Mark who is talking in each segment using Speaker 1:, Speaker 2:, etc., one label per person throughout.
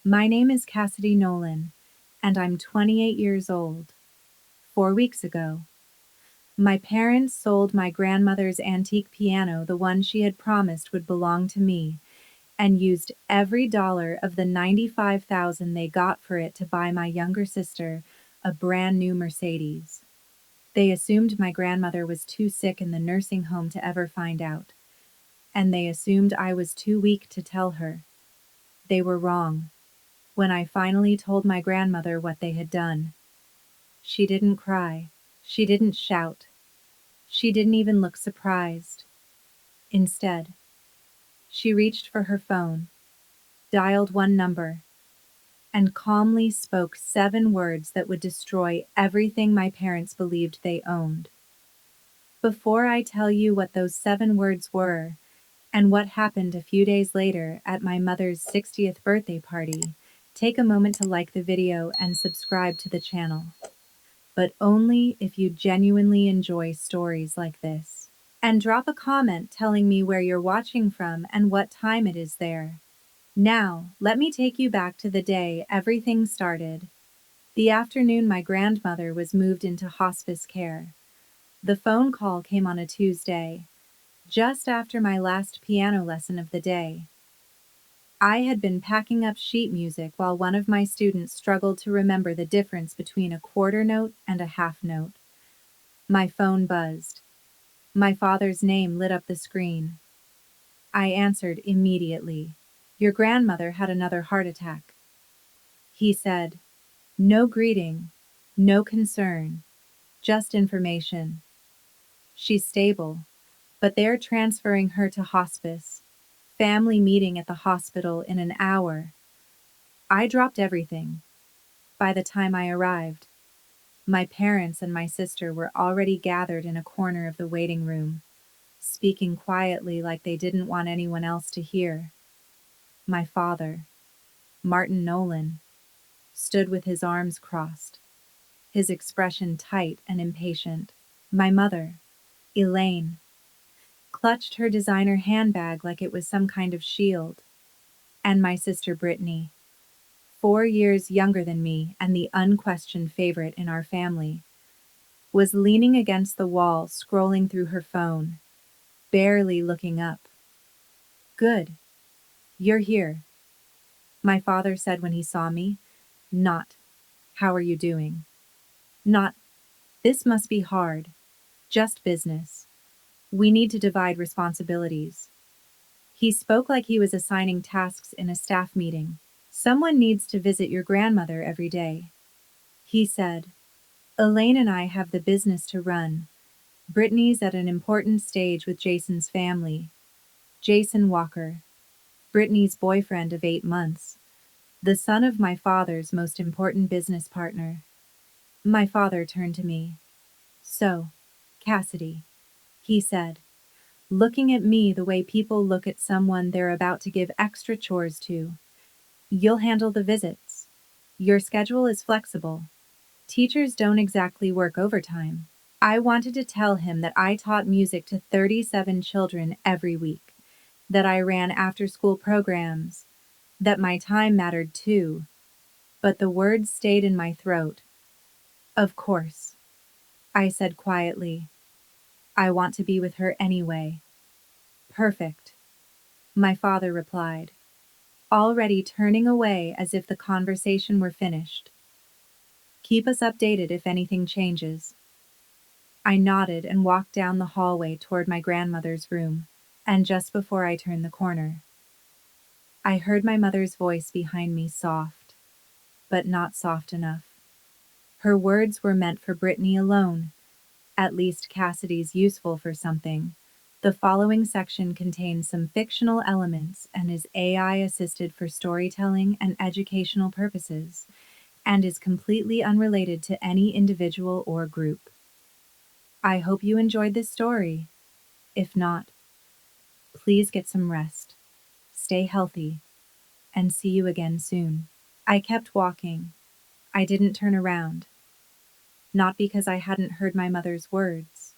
Speaker 1: My name is Cassidy Nolan, and I'm 28 years old. 4 weeks ago, my parents sold my grandmother's antique piano, the one she had promised would belong to me, and used every dollar of the $95,000 they got for it to buy my younger sister a brand new Mercedes. They assumed my grandmother was too sick in the nursing home to ever find out, and they assumed I was too weak to tell her. They were wrong. When I finally told my grandmother what they had done, she didn't cry. She didn't shout. She didn't even look surprised. Instead, she reached for her phone, dialed one number, and calmly spoke 7 words that would destroy everything my parents believed they owned. Before I tell you what those 7 words were, and what happened a few days later at my mother's 60th birthday party, take a moment to like the video and subscribe to the channel. But only if you genuinely enjoy stories like this. And drop a comment telling me where you're watching from and what time it is there. Now, let me take you back to the day everything started. The afternoon my grandmother was moved into hospice care. The phone call came on a Tuesday, just after my last piano lesson of the day. I had been packing up sheet music while one of my students struggled to remember the difference between a quarter note and a half note. My phone buzzed. My father's name lit up the screen. I answered immediately. "Your grandmother had another heart attack." He said, "No greeting, no concern, just information. She's stable, but they're transferring her to hospice. Family meeting at the hospital in an hour." I dropped everything. By the time I arrived, my parents and my sister were already gathered in a corner of the waiting room, speaking quietly like they didn't want anyone else to hear. My father, Martin Nolan, stood with his arms crossed, his expression tight and impatient. My mother, Elaine, clutched her designer handbag like it was some kind of shield. And my sister Brittany, 4 years younger than me and the unquestioned favorite in our family, was leaning against the wall scrolling through her phone, barely looking up. "Good. You're here," my father said when he saw me. Not, "How are you doing?" Not, "This must be hard." Just business. We need to divide responsibilities. He spoke like he was assigning tasks in a staff meeting. "Someone needs to visit your grandmother every day." He said, "Elaine and I have the business to run. Brittany's at an important stage with Jason's family. Jason Walker, Brittany's boyfriend of 8 months, the son of my father's most important business partner." My father turned to me. "So, Cassidy," he said, looking at me the way people look at someone they're about to give extra chores to. "You'll handle the visits. Your schedule is flexible. Teachers don't exactly work overtime." I wanted to tell him that I taught music to 37 children every week, that I ran after-school programs, that my time mattered too, but the words stayed in my throat. "Of course," I said quietly. "I want to be with her anyway." "Perfect," my father replied, already turning away as if the conversation were finished. "Keep us updated if anything changes." I nodded and walked down the hallway toward my grandmother's room, and just before I turned the corner, I heard my mother's voice behind me, soft, but not soft enough. Her words were meant for Brittany alone. At least Cassidy's useful for something. The following section contains some fictional elements and is AI-assisted for storytelling and educational purposes, and is completely unrelated to any individual or group. I hope you enjoyed this story. If not, please get some rest, stay healthy, and see you again soon. I kept walking. I didn't turn around. Not because I hadn't heard my mother's words,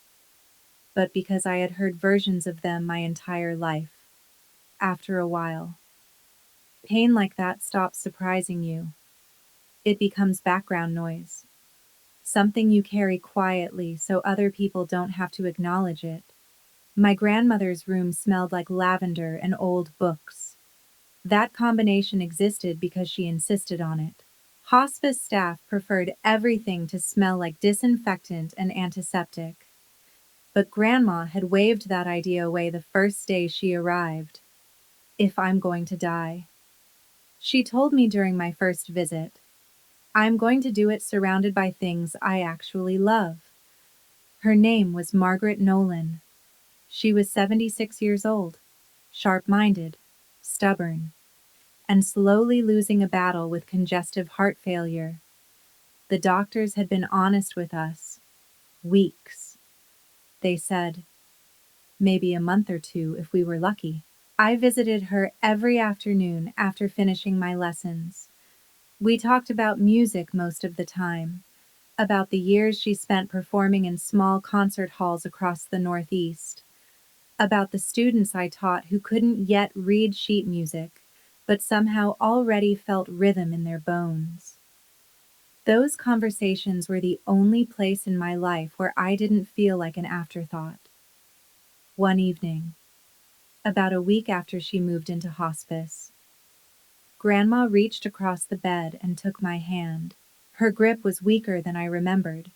Speaker 1: but because I had heard versions of them my entire life. After a while, Pain like that stops surprising you. It becomes background noise, something you carry quietly so other people don't have to acknowledge it. My grandmother's room smelled like lavender and old books. That combination existed because she insisted on it. Hospice staff preferred everything to smell like disinfectant and antiseptic. But Grandma had waved that idea away the first day she arrived. If I'm going to die. She told me during my first visit, I'm going to do it surrounded by things I actually love. Her name was Margaret Nolan. She was 76 years old, sharp-minded, stubborn, and slowly losing a battle with congestive heart failure. The doctors had been honest with us. Weeks. They said, maybe a month or two if we were lucky. I visited her every afternoon after finishing my lessons. We talked about music most of the time, about the years she spent performing in small concert halls across the Northeast, about the students I taught who couldn't yet read sheet music, but somehow already felt rhythm in their bones. Those conversations were the only place in my life where I didn't feel like an afterthought. One evening, about a week after she moved into hospice, Grandma reached across the bed and took my hand. Her grip was weaker than I remembered,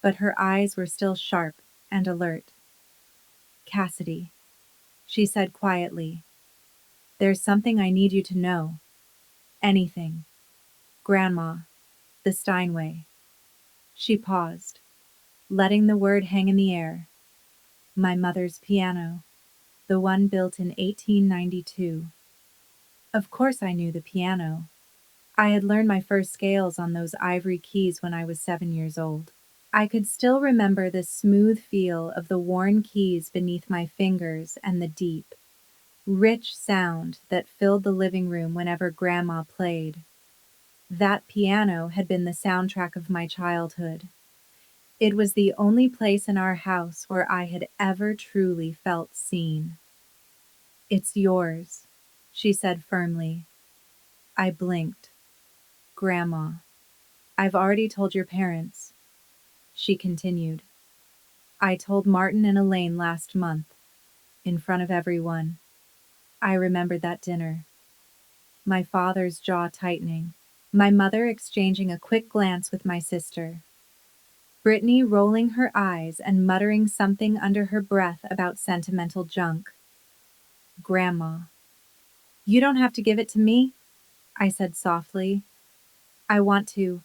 Speaker 1: but her eyes were still sharp and alert. Cassidy, she said quietly, there's something I need you to know. Anything. Grandma, the Steinway. She paused, letting the word hang in the air. My mother's piano, the one built in 1892. Of course I knew the piano. I had learned my first scales on those ivory keys when I was 7 years old. I could still remember the smooth feel of the worn keys beneath my fingers and the deep, rich sound that filled the living room whenever Grandma played. That piano had been the soundtrack of my childhood. It was the only place in our house where I had ever truly felt seen. It's yours, she said firmly. I blinked. Grandma, I've already told your parents, she continued. I told Martin and Elaine last month, in front of everyone. I remembered that dinner. My father's jaw tightening, my mother exchanging a quick glance with my sister. Brittany rolling her eyes and muttering something under her breath about sentimental junk. Grandma. You don't have to give it to me, I said softly. I want to.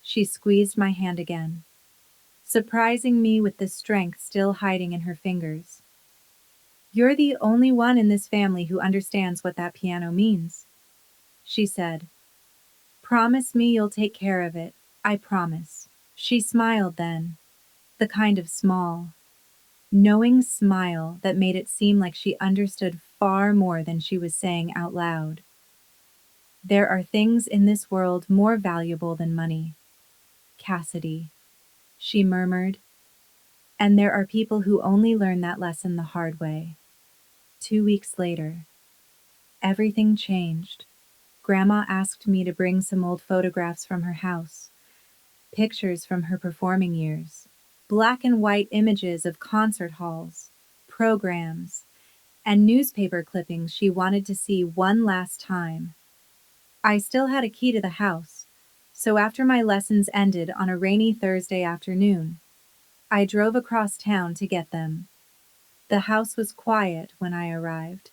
Speaker 1: She squeezed my hand again, surprising me with the strength still hiding in her fingers. You're the only one in this family who understands what that piano means, she said. Promise me you'll take care of it. I promise. She smiled then, the kind of small, knowing smile that made it seem like she understood far more than she was saying out loud. There are things in this world more valuable than money, Cassidy, she murmured, and there are people who only learn that lesson the hard way. 2 weeks later, everything changed. Grandma asked me to bring some old photographs from her house, pictures from her performing years, black and white images of concert halls, programs, and newspaper clippings she wanted to see one last time. I still had a key to the house, so after my lessons ended on a rainy Thursday afternoon, I drove across town to get them. The house was quiet when I arrived,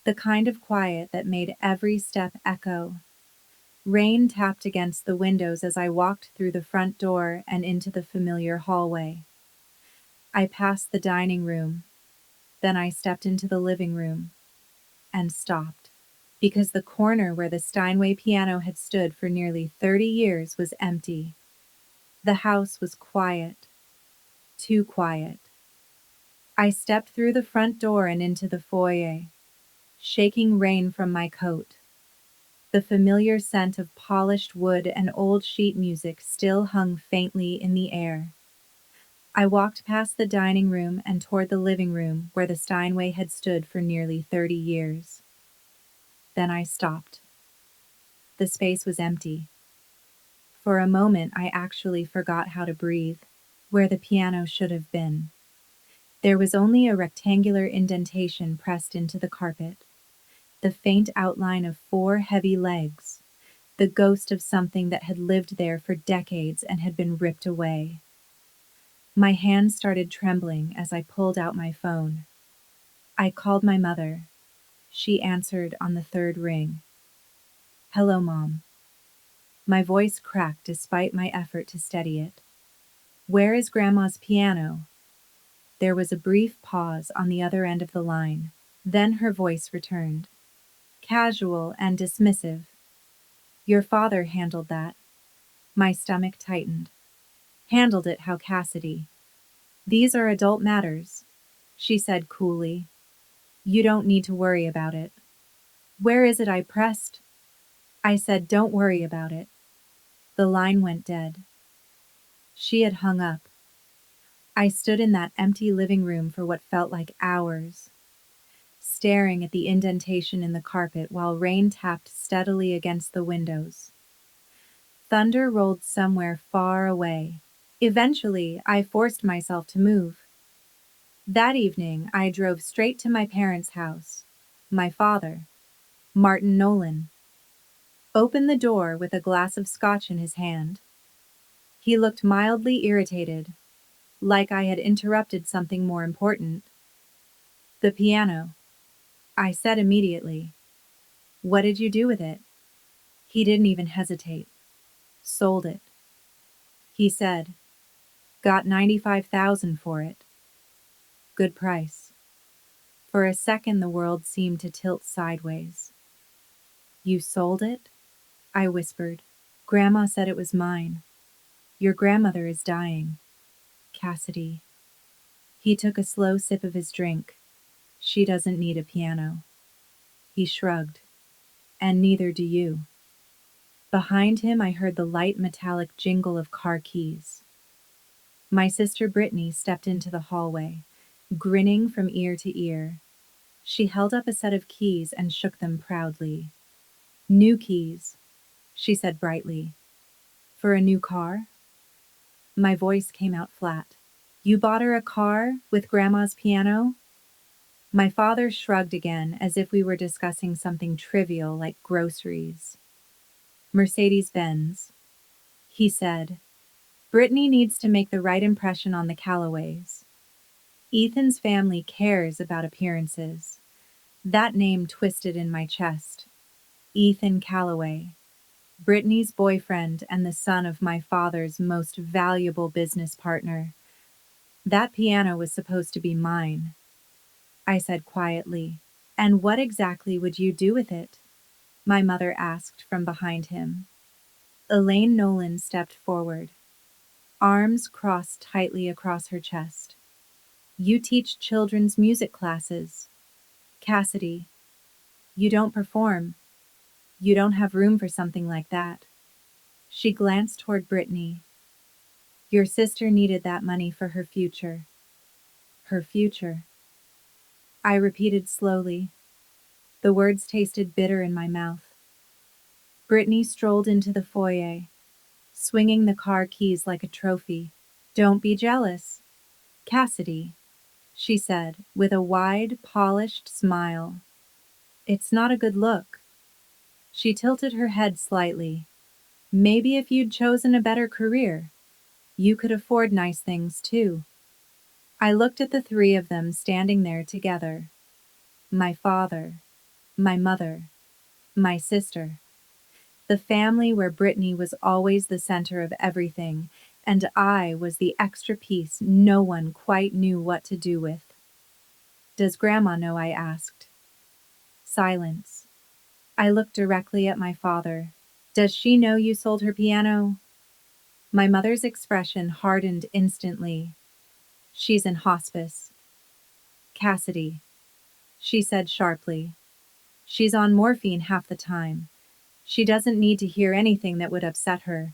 Speaker 1: the kind of quiet that made every step echo. Rain tapped against the windows as I walked through the front door and into the familiar hallway. I passed the dining room, then I stepped into the living room and stopped, because the corner where the Steinway piano had stood for nearly 30 years was empty. The house was quiet, too quiet. I stepped through the front door and into the foyer, shaking rain from my coat. The familiar scent of polished wood and old sheet music still hung faintly in the air. I walked past the dining room and toward the living room where the Steinway had stood for nearly 30 years. Then I stopped. The space was empty. For a moment, I actually forgot how to breathe, where the piano should have been. There was only a rectangular indentation pressed into the carpet, the faint outline of 4 heavy legs, the ghost of something that had lived there for decades and had been ripped away. My hand started trembling as I pulled out my phone. I called my mother. She answered on the 3rd ring. "Hello, Mom." My voice cracked despite my effort to steady it. "Where is Grandma's piano?" There was a brief pause on the other end of the line. Then her voice returned, casual and dismissive. "Your father handled that." My stomach tightened. "Handled it how, Cassidy?" "These are adult matters," she said coolly. "You don't need to worry about it." "Where is it?" I pressed. I said, "Don't worry about it." The line went dead. She had hung up. I stood in that empty living room for what felt like hours, staring at the indentation in the carpet while rain tapped steadily against the windows. Thunder rolled somewhere far away. Eventually, I forced myself to move. That evening, I drove straight to my parents' house. My father, Martin Nolan, opened the door with a glass of scotch in his hand. He looked mildly irritated, like I had interrupted something more important. "The piano," I said immediately. "What did you do with it?" He didn't even hesitate. "Sold it," he said. "Got 95,000 for it." "Good price." For a second, the world seemed to tilt sideways. "You sold it?" I whispered. "Grandma said it was mine. Your grandmother is dying, Cassidy." He took a slow sip of his drink. "She doesn't need a piano." He shrugged. "And neither do you." Behind him, I heard the light metallic jingle of car keys. My sister Brittany stepped into the hallway, grinning from ear to ear. She held up a set of keys and shook them proudly. "New keys," she said brightly. "For a new car?" My voice came out flat. "You bought her a car with Grandma's piano?" My father shrugged again, as if we were discussing something trivial like groceries. "Mercedes-Benz," he said. "Brittany needs to make the right impression on the Callaways. Ethan's family cares about appearances." That name twisted in my chest. Ethan Callaway, Brittany's boyfriend and the son of my father's most valuable business partner. "That piano was supposed to be mine," I said quietly. "And what exactly would you do with it?" my mother asked from behind him. Elaine Nolan stepped forward, arms crossed tightly across her chest. "You teach children's music classes. Cassidy, you don't perform. You don't have room for something like that." She glanced toward Brittany. "Your sister needed that money for her future." "Her future," I repeated slowly. The words tasted bitter in my mouth. Brittany strolled into the foyer, swinging the car keys like a trophy. "Don't be jealous, Cassidy," she said, with a wide, polished smile. "It's not a good look." She tilted her head slightly. "Maybe if you'd chosen a better career, you could afford nice things too." I looked at the 3 of them standing there together. My father, my mother, my sister. The family where Brittany was always the center of everything, and I was the extra piece no one quite knew what to do with. "Does Grandma know?" I asked. Silence. I looked directly at my father. "Does she know you sold her piano?" My mother's expression hardened instantly. "She's in hospice, Cassidy," she said sharply. "She's on morphine half the time. She doesn't need to hear anything that would upset her."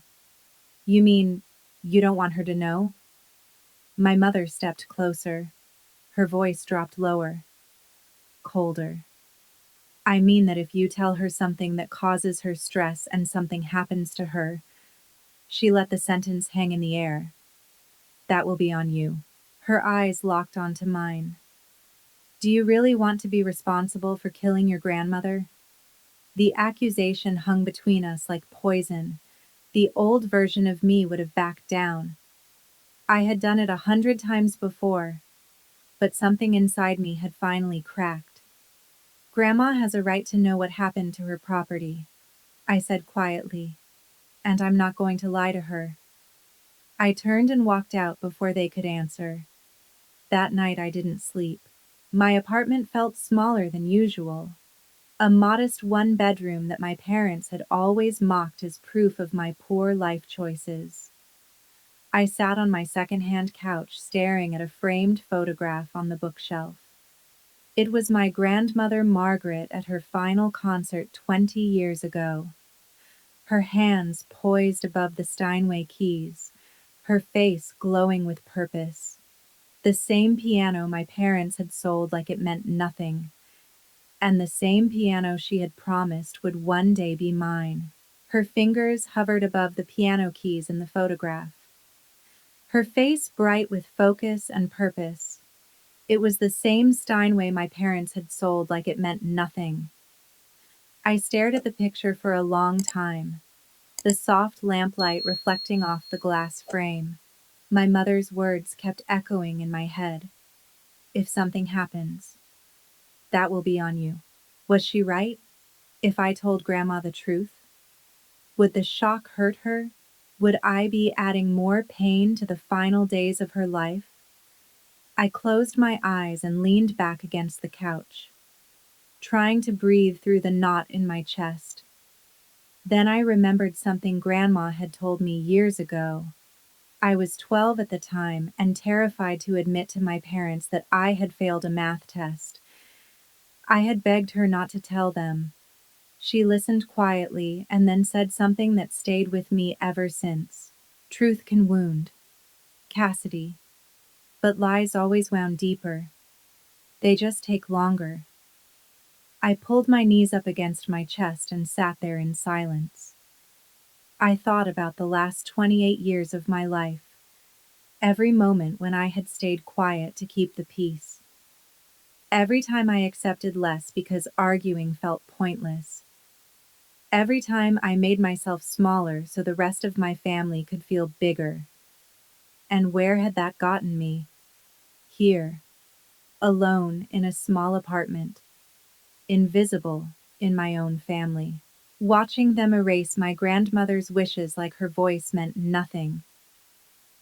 Speaker 1: "You mean, you don't want her to know?" My mother stepped closer. Her voice dropped lower, colder. I mean that if you tell her something that causes her stress and something happens to her, she let the sentence hang in the air. That will be on you. Her eyes locked onto mine. Do you really want to be responsible for killing your grandmother? The accusation hung between us like poison. The old version of me would have backed down. I had done it 100 times before, but something inside me had finally cracked. Grandma has a right to know what happened to her property, I said quietly, and I'm not going to lie to her. I turned and walked out before they could answer. That night I didn't sleep. My apartment felt smaller than usual. A modest one-bedroom that my parents had always mocked as proof of my poor life choices. I sat on my second-hand couch staring at a framed photograph on the bookshelf. It was my grandmother Margaret at her final concert 20 years ago. Her hands poised above the Steinway keys, her face glowing with purpose. The same piano my parents had sold like it meant nothing, and the same piano she had promised would one day be mine. Her fingers hovered above the piano keys in the photograph. Her face bright with focus and purpose. It was the same Steinway my parents had sold like it meant nothing. I stared at the picture for a long time, the soft lamplight reflecting off the glass frame. My mother's words kept echoing in my head. If something happens, that will be on you. Was she right? If I told Grandma the truth, would the shock hurt her? Would I be adding more pain to the final days of her life? I closed my eyes and leaned back against the couch, trying to breathe through the knot in my chest. Then I remembered something Grandma had told me years ago. I was 12 at the time and terrified to admit to my parents that I had failed a math test. I had begged her not to tell them. She listened quietly and then said something that stayed with me ever since. Truth can wound, Cassidy, but lies always wound deeper. They just take longer. I pulled my knees up against my chest and sat there in silence. I thought about the last 28 years of my life, every moment when I had stayed quiet to keep the peace. Every time I accepted less because arguing felt pointless. Every time I made myself smaller so the rest of my family could feel bigger. And where had that gotten me? Here, alone in a small apartment, invisible in my own family, watching them erase my grandmother's wishes like her voice meant nothing.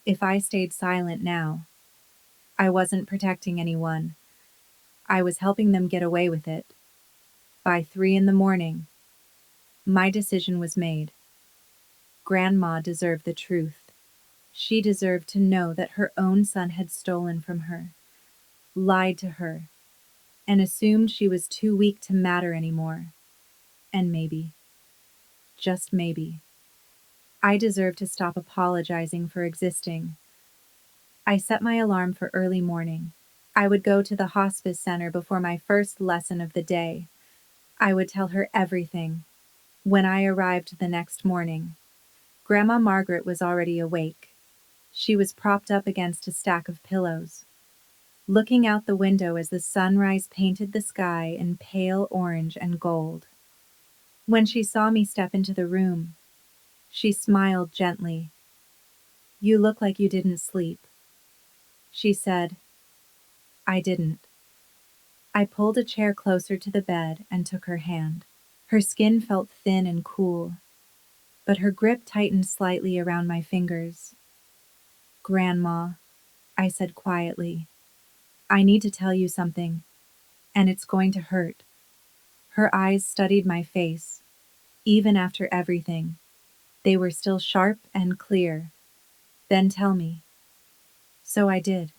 Speaker 1: If I stayed silent now, I wasn't protecting anyone. I was helping them get away with it. By 3 in the morning, my decision was made. Grandma deserved the truth. She deserved to know that her own son had stolen from her, lied to her, and assumed she was too weak to matter anymore. And maybe, just maybe, I deserved to stop apologizing for existing. I set my alarm for early morning. I would go to the hospice center before my first lesson of the day. I would tell her everything. When I arrived the next morning, Grandma Margaret was already awake. She was propped up against a stack of pillows, looking out the window as the sunrise painted the sky in pale orange and gold. When she saw me step into the room, she smiled gently. "You look like you didn't sleep," she said. I didn't. I pulled a chair closer to the bed and took her hand. Her skin felt thin and cool, but her grip tightened slightly around my fingers. "Grandma," I said quietly, "I need to tell you something, and it's going to hurt." Her eyes studied my face. Even after everything, they were still sharp and clear. "Then tell me." So I did.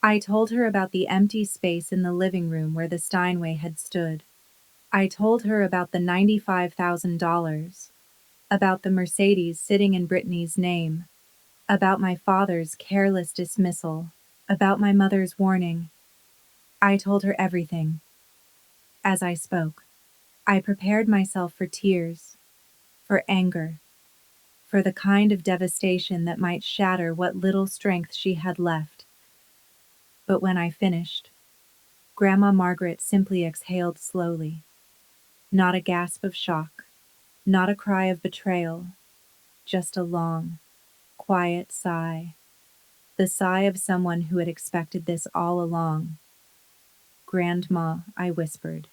Speaker 1: I told her about the empty space in the living room where the Steinway had stood. I told her about the $95,000, about the Mercedes sitting in Brittany's name, about my father's careless dismissal, about my mother's warning. I told her everything. As I spoke, I prepared myself for tears, for anger, for the kind of devastation that might shatter what little strength she had left. But when I finished, Grandma Margaret simply exhaled slowly. Not a gasp of shock, not a cry of betrayal, just a long, quiet sigh. The sigh of someone who had expected this all along. "Grandma," I whispered.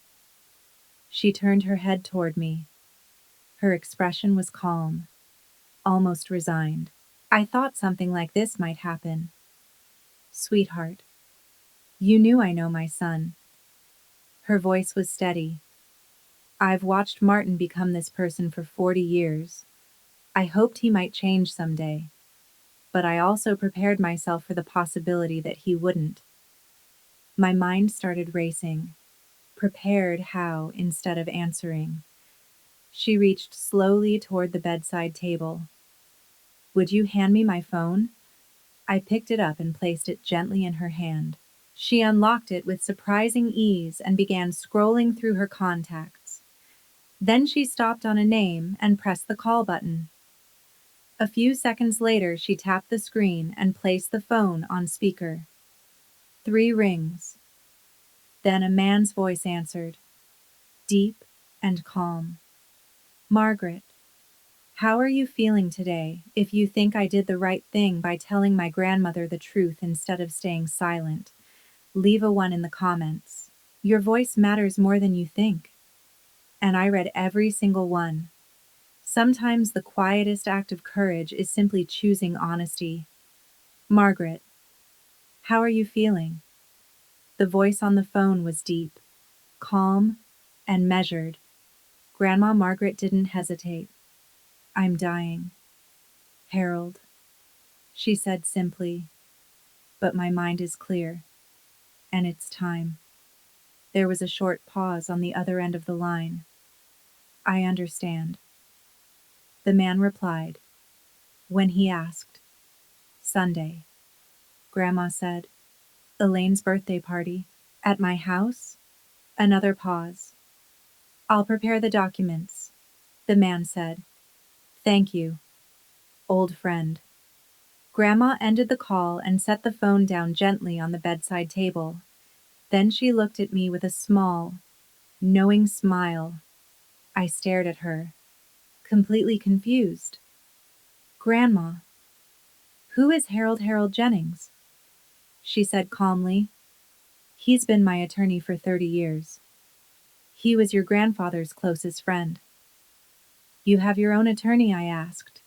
Speaker 1: She turned her head toward me. Her expression was calm, almost resigned. "I thought something like this might happen. Sweetheart, you knew I know my son." Her voice was steady. "I've watched Martin become this person for 40 years. I hoped he might change someday, but I also prepared myself for the possibility that he wouldn't." My mind started racing. Prepared how instead of answering? She reached slowly toward the bedside table. "Would you hand me my phone?" I picked it up and placed it gently in her hand. She unlocked it with surprising ease and began scrolling through her contacts. Then she stopped on a name and pressed the call button. A few seconds later, she tapped the screen and placed the phone on speaker. 3 rings. Then a man's voice answered, deep and calm. "Margaret, how are you feeling today? If you think I did the right thing by telling my grandmother the truth instead of staying silent, leave a 1 in the comments. Your voice matters more than you think." And I read every single one. Sometimes the quietest act of courage is simply choosing honesty. "Margaret, how are you feeling?" The voice on the phone was deep, calm, and measured. Grandma Margaret didn't hesitate. "I'm dying, Harold," she said simply, "but my mind is clear, and it's time." There was a short pause on the other end of the line. "I understand." The man replied. When he asked, "Sunday," Grandma said. "Elaine's birthday party. At my house?" Another pause. "I'll prepare the documents," the man said. "Thank you, old friend." Grandma ended the call and set the phone down gently on the bedside table. Then she looked at me with a small, knowing smile. I stared at her, completely confused. "Grandma, who is Harold Jennings?" She said calmly. "He's been my attorney for 30 years. He was your grandfather's closest friend." "You have your own attorney?" I asked.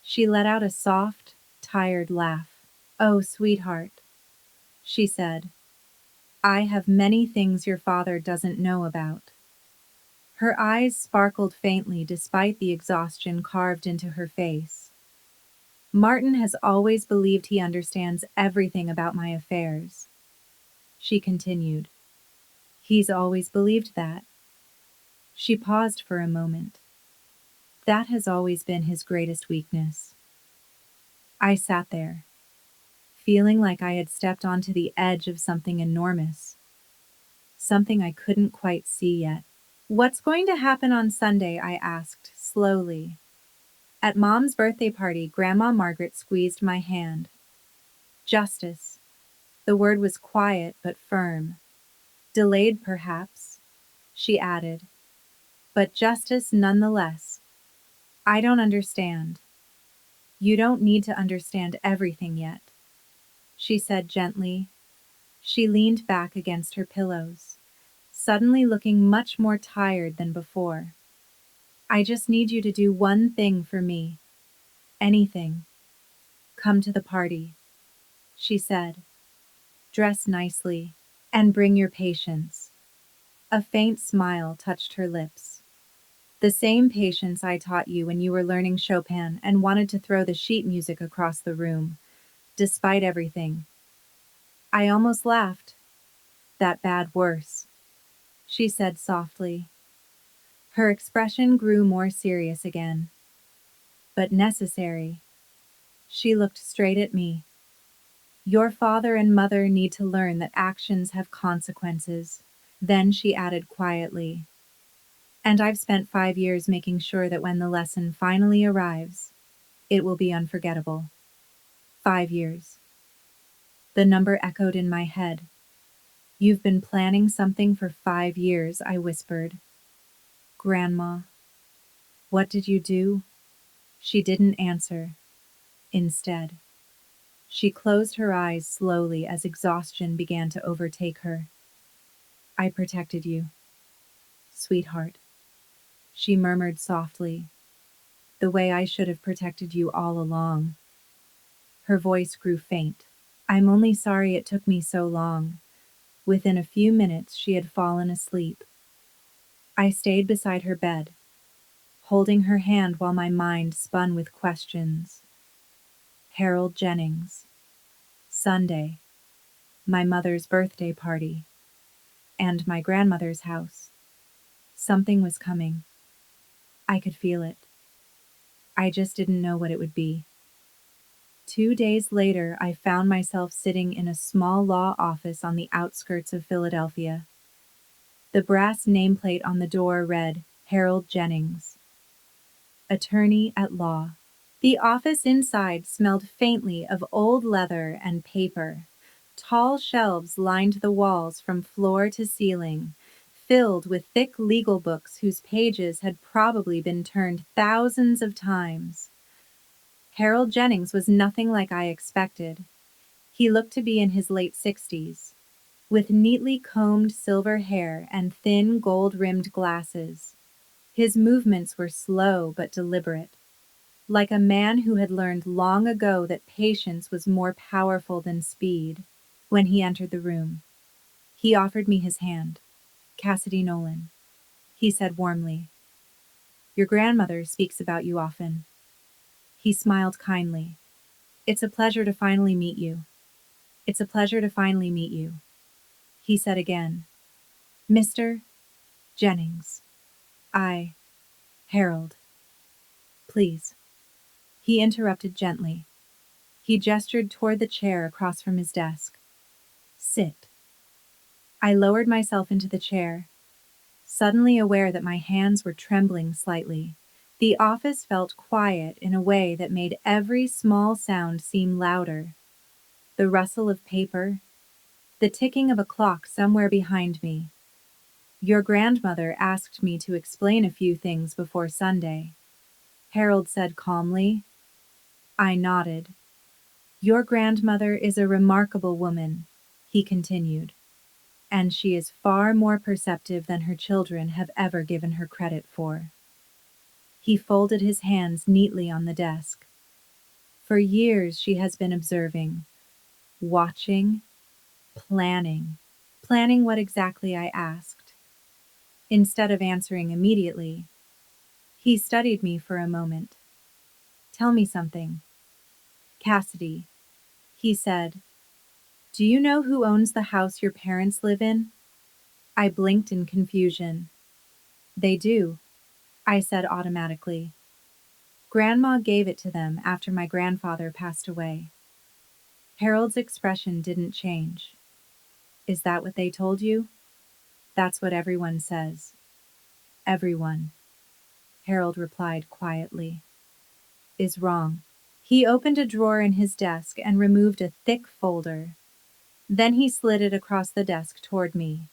Speaker 1: She let out a soft, tired laugh. "Oh, sweetheart," she said. "I have many things your father doesn't know about." Her eyes sparkled faintly despite the exhaustion carved into her face. "Martin has always believed he understands everything about my affairs," she continued. "He's always believed that." She paused for a moment. "That has always been his greatest weakness." I sat there, feeling like I had stepped onto the edge of something enormous, something I couldn't quite see yet. "What's going to happen on Sunday?" I asked, slowly. At Mom's birthday party, Grandma Margaret squeezed my hand. "Justice." The word was quiet but firm. "Delayed, perhaps," she added, "but justice nonetheless." "I don't understand." "You don't need to understand everything yet," she said gently. She leaned back against her pillows, suddenly looking much more tired than before. "I just need you to do one thing for me. Anything. Come to the party," she said. "Dress nicely, and bring your patience." A faint smile touched her lips. "The same patience I taught you when you were learning Chopin and wanted to throw the sheet music across the room, despite everything." I almost laughed. "That bad worse," she said softly. Her expression grew more serious again. "But necessary." She looked straight at me. "Your father and mother need to learn that actions have consequences. Then she added quietly, "And I've spent 5 years making sure that when the lesson finally arrives, it will be unforgettable." 5 years. The number echoed in my head. "You've been planning something for 5 years," I whispered. "Grandma, what did you do?" She didn't answer. Instead, she closed her eyes slowly as exhaustion began to overtake her. "I protected you, sweetheart," she murmured softly, "the way I should have protected you all along." Her voice grew faint. "I'm only sorry it took me so long." Within a few minutes, she had fallen asleep. I stayed beside her bed, holding her hand while my mind spun with questions. Harold Jennings. Sunday. My mother's birthday party. And my grandmother's house. Something was coming. I could feel it. I just didn't know what it would be. 2 days later, I found myself sitting in a small law office on the outskirts of Philadelphia. The brass nameplate on the door read, "Harold Jennings, Attorney at Law." The office inside smelled faintly of old leather and paper. Tall shelves lined the walls from floor to ceiling, filled with thick legal books whose pages had probably been turned thousands of times. Harold Jennings was nothing like I expected. He looked to be in his late 60s, with neatly combed silver hair and thin gold-rimmed glasses. His movements were slow but deliberate, like a man who had learned long ago that patience was more powerful than speed. When he entered the room, he offered me his hand. "Cassidy Nolan," he said warmly. "Your grandmother speaks about you often." He smiled kindly. "It's a pleasure to finally meet you. It's a pleasure to finally meet you," he said again. "Mr. Jennings. I, Harold. Please." He interrupted gently. He gestured toward the chair across from his desk. "Sit." I lowered myself into the chair, suddenly aware that my hands were trembling slightly. The office felt quiet in a way that made every small sound seem louder. The rustle of paper, the ticking of a clock somewhere behind me. "Your grandmother asked me to explain a few things before Sunday," Harold said calmly. I nodded. "Your grandmother is a remarkable woman," he continued, "and she is far more perceptive than her children have ever given her credit for." He folded his hands neatly on the desk. "For years she has been observing, watching, planning what exactly I asked." Instead of answering immediately, he studied me for a moment. "Tell me something, Cassidy," he said. "Do you know who owns the house your parents live in?" I blinked in confusion. "They do," I said automatically. "Grandma gave it to them after my grandfather passed away." Harold's expression didn't change. "Is that what they told you?" "That's what everyone says." "Everyone," Harold replied quietly, "is wrong." He opened a drawer in his desk and removed a thick folder. Then he slid it across the desk toward me.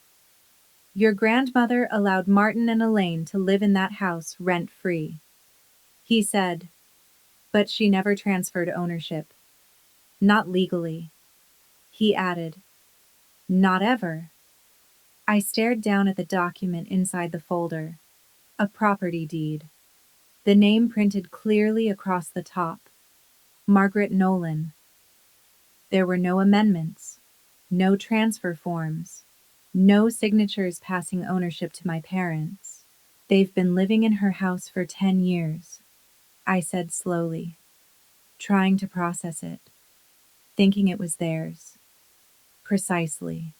Speaker 1: "Your grandmother allowed Martin and Elaine to live in that house rent-free," he said, "but she never transferred ownership. Not legally." He added, "Not ever." I stared down at the document inside the folder. A property deed. The name printed clearly across the top. Margaret Nolan. There were no amendments, no transfer forms, no signatures passing ownership to my parents. "They've been living in her house for 10 years, I said slowly, trying to process it, thinking it was theirs. Precisely.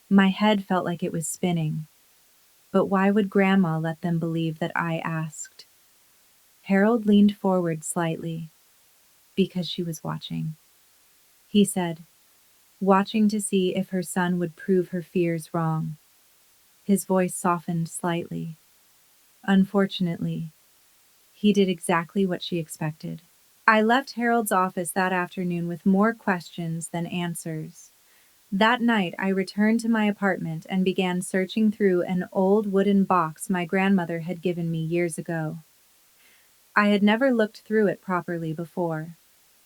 Speaker 1: My head felt like it was spinning. But why would Grandma let them believe that I asked? Harold leaned forward slightly. "Because she was watching," he said, "watching to see if her son would prove her fears wrong." His voice softened slightly. Unfortunately, he did exactly what she expected. I left Harold's office that afternoon with more questions than answers. That night, I returned to my apartment and began searching through an old wooden box my grandmother had given me years ago. I had never looked through it properly before.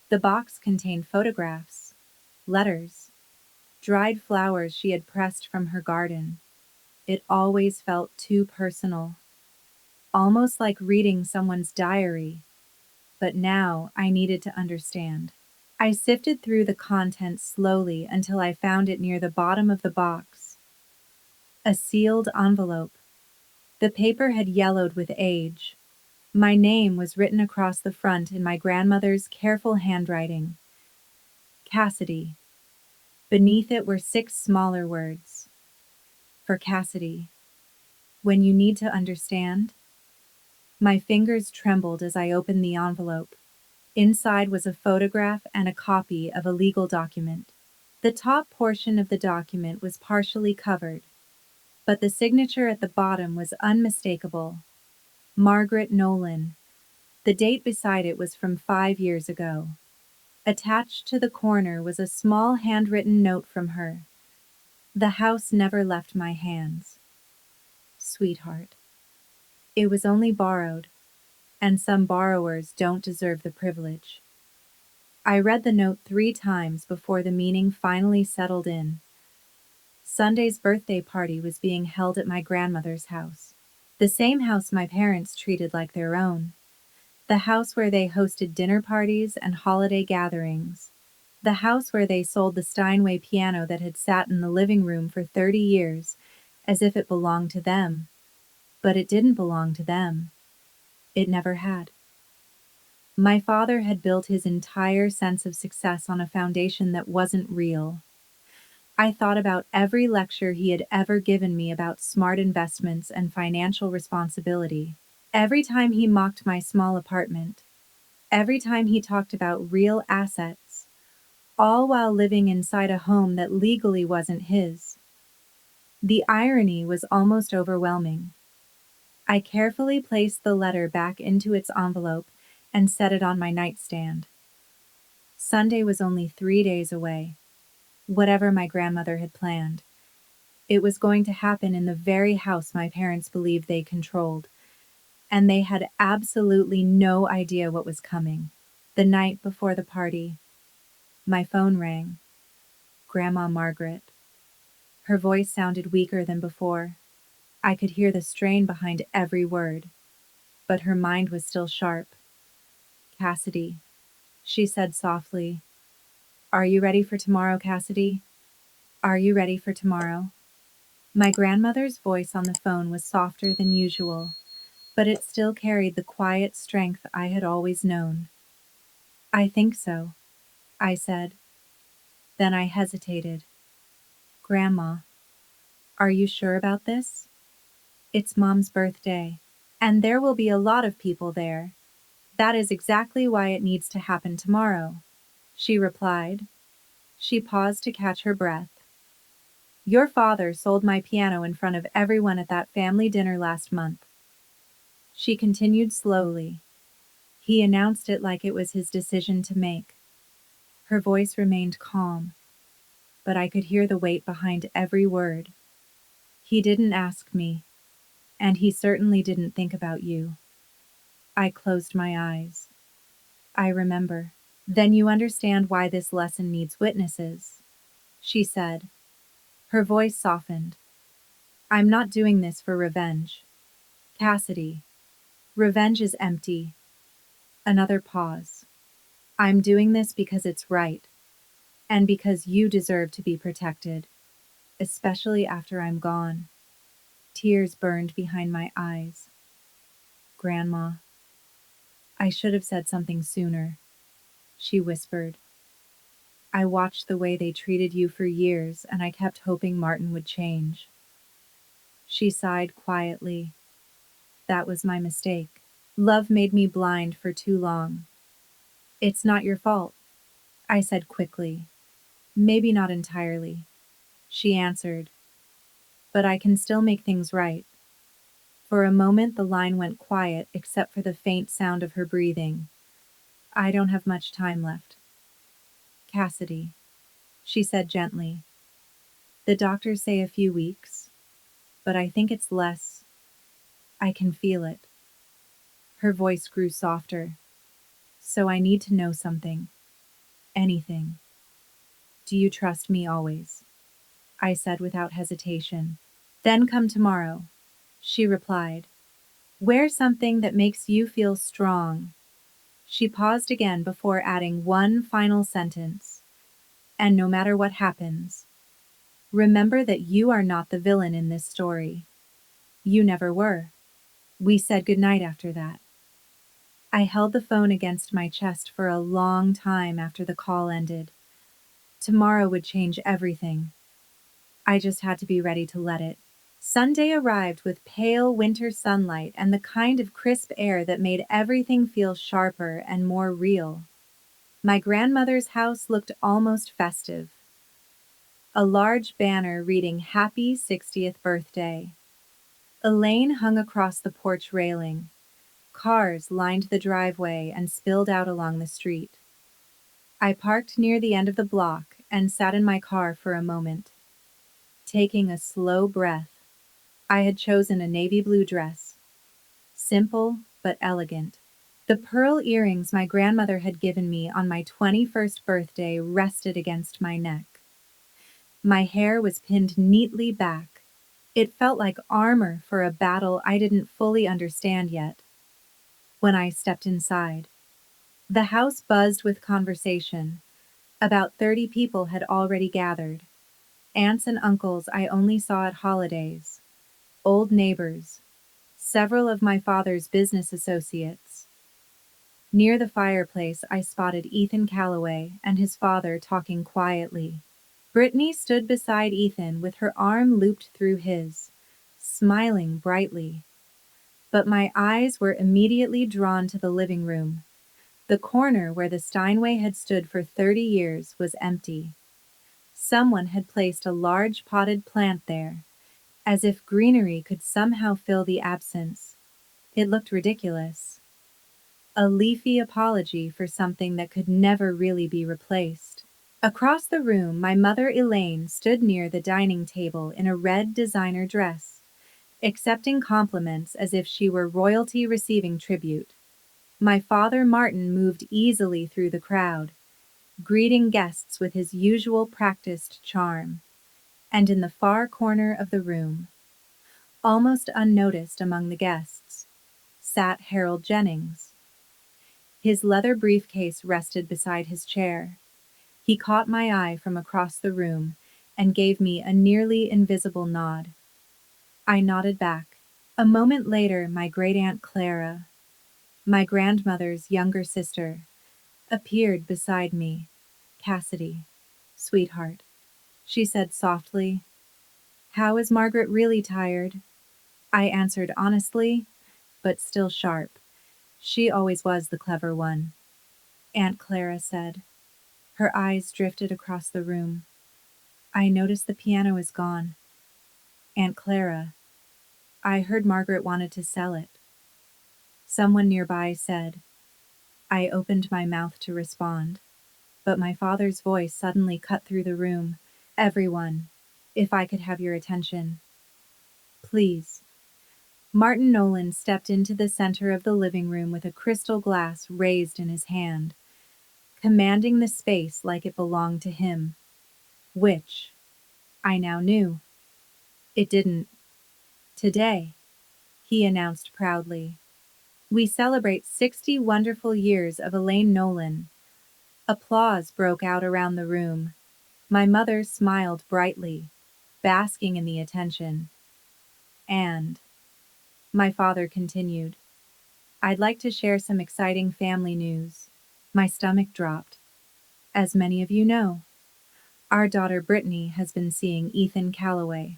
Speaker 1: The box contained photographs, letters, dried flowers she had pressed from her garden. It always felt too personal, almost like reading someone's diary, but now I needed to understand. I sifted through the contents slowly until I found it near the bottom of the box. A sealed envelope. The paper had yellowed with age. My name was written across the front in my grandmother's careful handwriting. Cassidy. Beneath it were 6 smaller words. For Cassidy. When you need to understand. My fingers trembled as I opened the envelope. Inside was a photograph and a copy of a legal document. The top portion of the document was partially covered, but the signature at the bottom was unmistakable. Margaret Nolan. The date beside it was from 5 years ago. Attached to the corner was a small handwritten note from her. The house never left my hands. Sweetheart. It was only borrowed, and some borrowers don't deserve the privilege. I read the note 3 times before the meaning finally settled in. Sunday's birthday party was being held at my grandmother's house. The same house my parents treated like their own. The house where they hosted dinner parties and holiday gatherings. The house where they sold the Steinway piano that had sat in the living room for 30 years, as if it belonged to them. But it didn't belong to them. It never had. My father had built his entire sense of success on a foundation that wasn't real. I thought about every lecture he had ever given me about smart investments and financial responsibility. Every time he mocked my small apartment. Every time he talked about real assets. All while living inside a home that legally wasn't his. The irony was almost overwhelming. I carefully placed the letter back into its envelope and set it on my nightstand. Sunday was only 3 days away. Whatever my grandmother had planned, it was going to happen in the very house my parents believed they controlled, and they had absolutely no idea what was coming. The night before the party, my phone rang. Grandma Margaret. Her voice sounded weaker than before. I could hear the strain behind every word, but her mind was still sharp. Cassidy, she said softly. Are you ready for tomorrow, Cassidy? Are you ready for tomorrow? My grandmother's voice on the phone was softer than usual, but it still carried the quiet strength I had always known. I think so, I said. Then I hesitated. Grandma, are you sure about this? It's Mom's birthday, and there will be a lot of people there. That is exactly why it needs to happen tomorrow, she replied. She paused to catch her breath. Your father sold my piano in front of everyone at that family dinner last month. She continued slowly. He announced it like it was his decision to make. Her voice remained calm, but I could hear the weight behind every word. He didn't ask me, and he certainly didn't think about you. I closed my eyes. I remember. Then you understand why this lesson needs witnesses, she said. Her voice softened. I'm not doing this for revenge. Cassidy, revenge is empty. Another pause. I'm doing this because it's right, and because you deserve to be protected, especially after I'm gone. Tears burned behind my eyes. Grandma, I should have said something sooner, she whispered. I watched the way they treated you for years, and I kept hoping Martin would change. She sighed quietly. That was my mistake. Love made me blind for too long. It's not your fault, I said quickly. Maybe not entirely, she answered. but I can still make things right. For a moment, the line went quiet except for the faint sound of her breathing. I don't have much time left. Cassidy, she said gently. The doctors say a few weeks, but I think it's less. I can feel it. Her voice grew softer. So I need to know something. Anything. Do you trust me always? I said without hesitation. Then come tomorrow, she replied. Wear something that makes you feel strong. She paused again before adding one final sentence. And no matter what happens, remember that you are not the villain in this story. You never were. We said goodnight after that. I held the phone against my chest for a long time after the call ended. Tomorrow would change everything. I just had to be ready to let it. Sunday arrived with pale winter sunlight and the kind of crisp air that made everything feel sharper and more real. My grandmother's house looked almost festive. A large banner reading Happy 60th Birthday. Elaine hung across the porch railing. Cars lined the driveway and spilled out along the street. I parked near the end of the block and sat in my car for a moment, taking a slow breath. I had chosen a navy blue dress, simple but elegant. The pearl earrings my grandmother had given me on my 21st birthday rested against my neck. My hair was pinned neatly back. It felt like armor for a battle I didn't fully understand yet. When I stepped inside, the house buzzed with conversation. About 30 people had already gathered. Aunts and uncles I only saw at holidays. Old neighbors. Several of my father's business associates. Near the fireplace, I spotted Ethan Calloway and his father talking quietly. Brittany stood beside Ethan with her arm looped through his, smiling brightly. But my eyes were immediately drawn to the living room. The corner where the Steinway had stood for 30 years was empty. Someone had placed a large potted plant there, as if greenery could somehow fill the absence. It looked ridiculous. A leafy apology for something that could never really be replaced. Across the room, my mother Elaine stood near the dining table in a red designer dress, accepting compliments as if she were royalty receiving tribute. My father Martin moved easily through the crowd, greeting guests with his usual practiced charm. And in the far corner of the room, almost unnoticed among the guests, sat Harold Jennings. His leather briefcase rested beside his chair. He caught my eye from across the room and gave me a nearly invisible nod. I nodded back. A moment later, my great-aunt Clara, my grandmother's younger sister, appeared beside me. Cassidy, sweetheart, she said softly. How is Margaret really tired? I answered honestly, but still sharp. She always was the clever one, Aunt Clara said. Her eyes drifted across the room. I noticed the piano is gone. Aunt Clara, I heard Margaret wanted to sell it. Someone nearby said. I opened my mouth to respond, but my father's voice suddenly cut through the room. Everyone, if I could have your attention. Please. Martin Nolan stepped into the center of the living room with a crystal glass raised in his hand, commanding the space like it belonged to him. Which, I now knew, it didn't. Today, he announced proudly, we celebrate 60 wonderful years of Elaine Nolan. Applause broke out around the room. My mother smiled brightly, basking in the attention. And, my father continued, I'd like to share some exciting family news. My stomach dropped. As many of you know, our daughter Brittany has been seeing Ethan Calloway,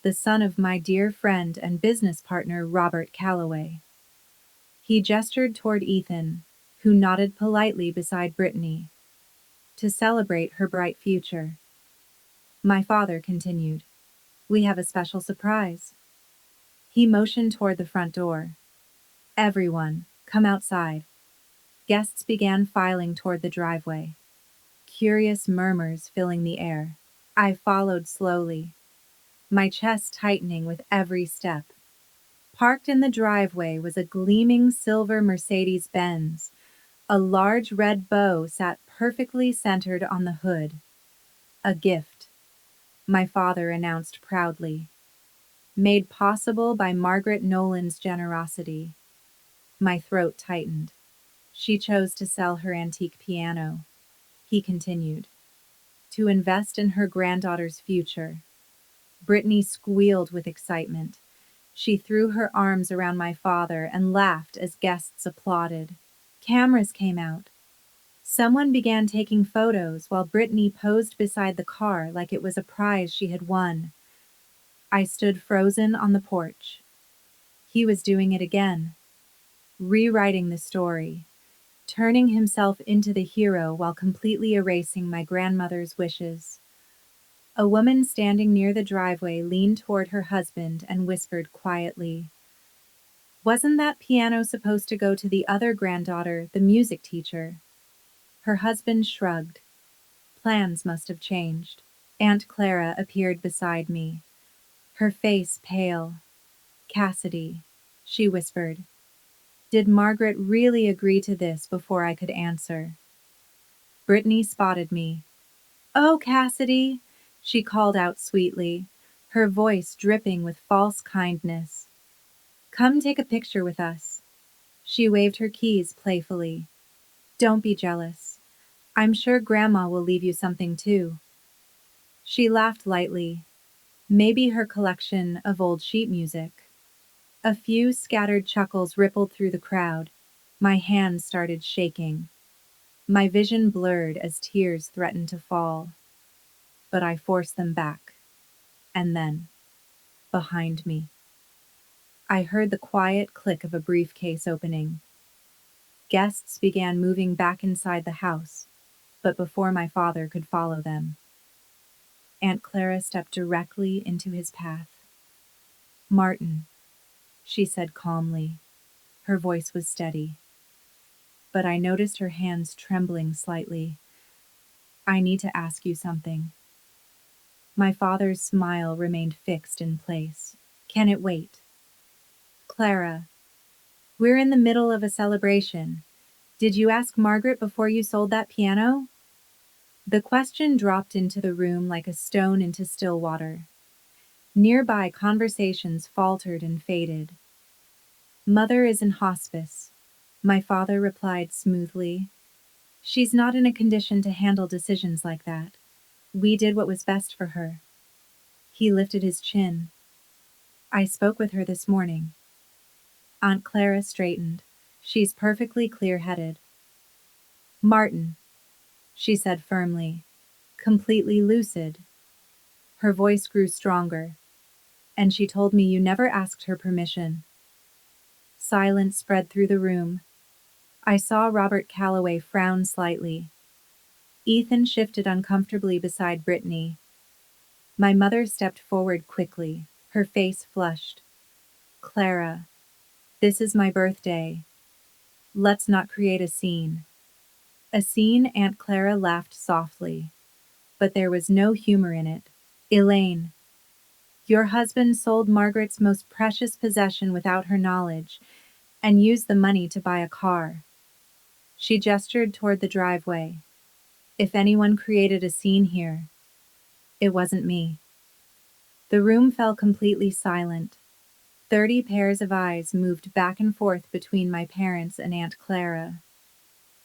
Speaker 1: the son of my dear friend and business partner Robert Calloway. He gestured toward Ethan, who nodded politely beside Brittany, to celebrate her bright future. My father continued. We have a special surprise. He motioned toward the front door. Everyone, come outside. Guests began filing toward the driveway, curious murmurs filling the air. I followed slowly, my chest tightening with every step. Parked in the driveway was a gleaming silver Mercedes-Benz. A large red bow sat perfectly centered on the hood. A gift, my father announced proudly, made possible by Margaret Nolan's generosity. My throat tightened. She chose to sell her antique piano, he continued, to invest in her granddaughter's future. Brittany squealed with excitement. She threw her arms around my father and laughed as guests applauded. Cameras came out. Someone began taking photos while Brittany posed beside the car like it was a prize she had won. I stood frozen on the porch. He was doing it again, rewriting the story, turning himself into the hero while completely erasing my grandmother's wishes. A woman standing near the driveway leaned toward her husband and whispered quietly, "Wasn't that piano supposed to go to the other granddaughter, the music teacher?" Her husband shrugged. Plans must have changed. Aunt Clara appeared beside me, her face pale. "Cassidy," she whispered. Did Margaret really agree to this before I could answer? Brittany spotted me. "Oh, Cassidy," she called out sweetly, her voice dripping with false kindness. "Come take a picture with us." She waved her keys playfully. "Don't be jealous. I'm sure Grandma will leave you something too." She laughed lightly. Maybe her collection of old sheet music. A few scattered chuckles rippled through the crowd. My hands started shaking. My vision blurred as tears threatened to fall. But I forced them back. And then, behind me, I heard the quiet click of a briefcase opening. Guests began moving back inside the house, but before my father could follow them, Aunt Clara stepped directly into his path. "Martin," she said calmly. Her voice was steady, but I noticed her hands trembling slightly. "I need to ask you something." My father's smile remained fixed in place. "Can it wait?" "Clara, we're in the middle of a celebration. Did you ask Margaret before you sold that piano?" The question dropped into the room like a stone into still water. Nearby conversations faltered and faded. "Mother is in hospice," my father replied smoothly. "She's not in a condition to handle decisions like that. We did what was best for her." He lifted his chin. "I spoke with her this morning." Aunt Clara straightened. "She's perfectly clear-headed." "Martin," she said firmly, "completely lucid." Her voice grew stronger, and she told me you never asked her permission. Silence spread through the room. I saw Robert Calloway frown slightly. Ethan shifted uncomfortably beside Brittany. My mother stepped forward quickly, her face flushed. "Clara, this is my birthday. Let's not create a scene." A scene? Aunt Clara laughed softly, but there was no humor in it. "Elaine, your husband sold Margaret's most precious possession without her knowledge, and used the money to buy a car." She gestured toward the driveway. "If anyone created a scene here, it wasn't me." The room fell completely silent. 30 pairs of eyes moved back and forth between my parents and Aunt Clara.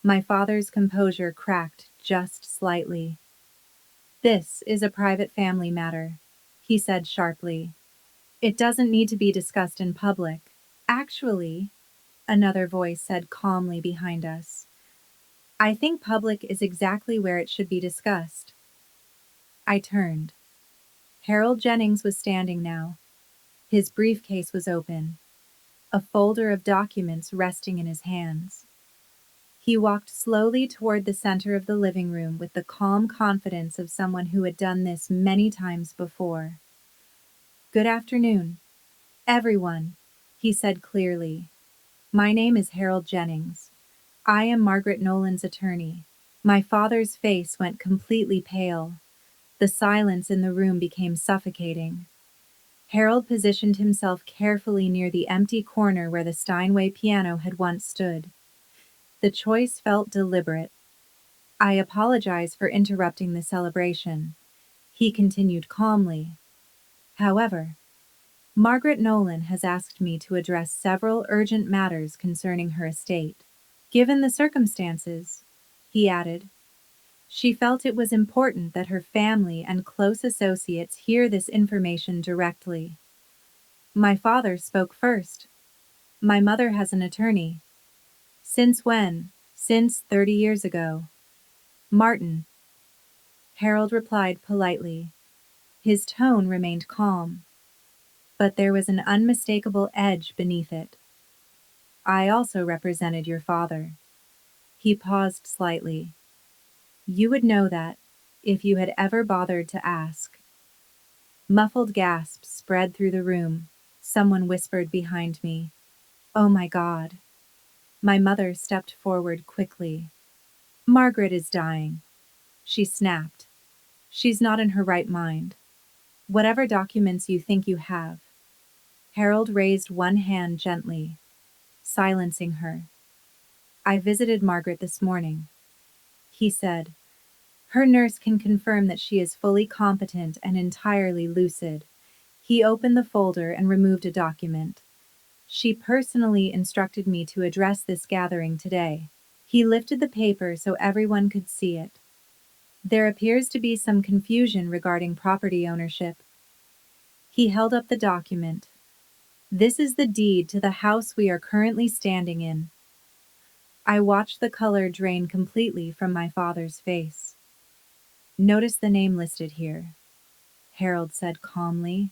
Speaker 1: My father's composure cracked just slightly. "This is a private family matter," he said sharply. "It doesn't need to be discussed in public." "Actually," another voice said calmly behind us, "I think public is exactly where it should be discussed." I turned. Harold Jennings was standing now. His briefcase was open, a folder of documents resting in his hands. He walked slowly toward the center of the living room with the calm confidence of someone who had done this many times before. Good afternoon, everyone, he said clearly. My name is Harold Jennings. I am Margaret Nolan's attorney. My father's face went completely pale. The silence in the room became suffocating. Harold positioned himself carefully near the empty corner where the Steinway piano had once stood. The choice felt deliberate. I apologize for interrupting the celebration, he continued calmly. However, Margaret Nolan has asked me to address several urgent matters concerning her estate. Given the circumstances, he added, she felt it was important that her family and close associates hear this information directly. My father spoke first. My mother has an attorney. Since when? Since 30 years ago. Martin. Harold replied politely. His tone remained calm, but there was an unmistakable edge beneath it. I also represented your father. He paused slightly. You would know that, if you had ever bothered to ask. Muffled gasps spread through the room. Someone whispered behind me, "Oh my God." My mother stepped forward quickly. Margaret is dying, she snapped. She's not in her right mind. Whatever documents you think you have. Harold raised one hand gently, silencing her. I visited Margaret this morning, he said. Her nurse can confirm that she is fully competent and entirely lucid. He opened the folder and removed a document. She personally instructed me to address this gathering today. He lifted the paper so everyone could see it. There appears to be some confusion regarding property ownership. He held up the document. This is the deed to the house we are currently standing in. I watched the color drain completely from my father's face. Notice the name listed here, Harold said calmly.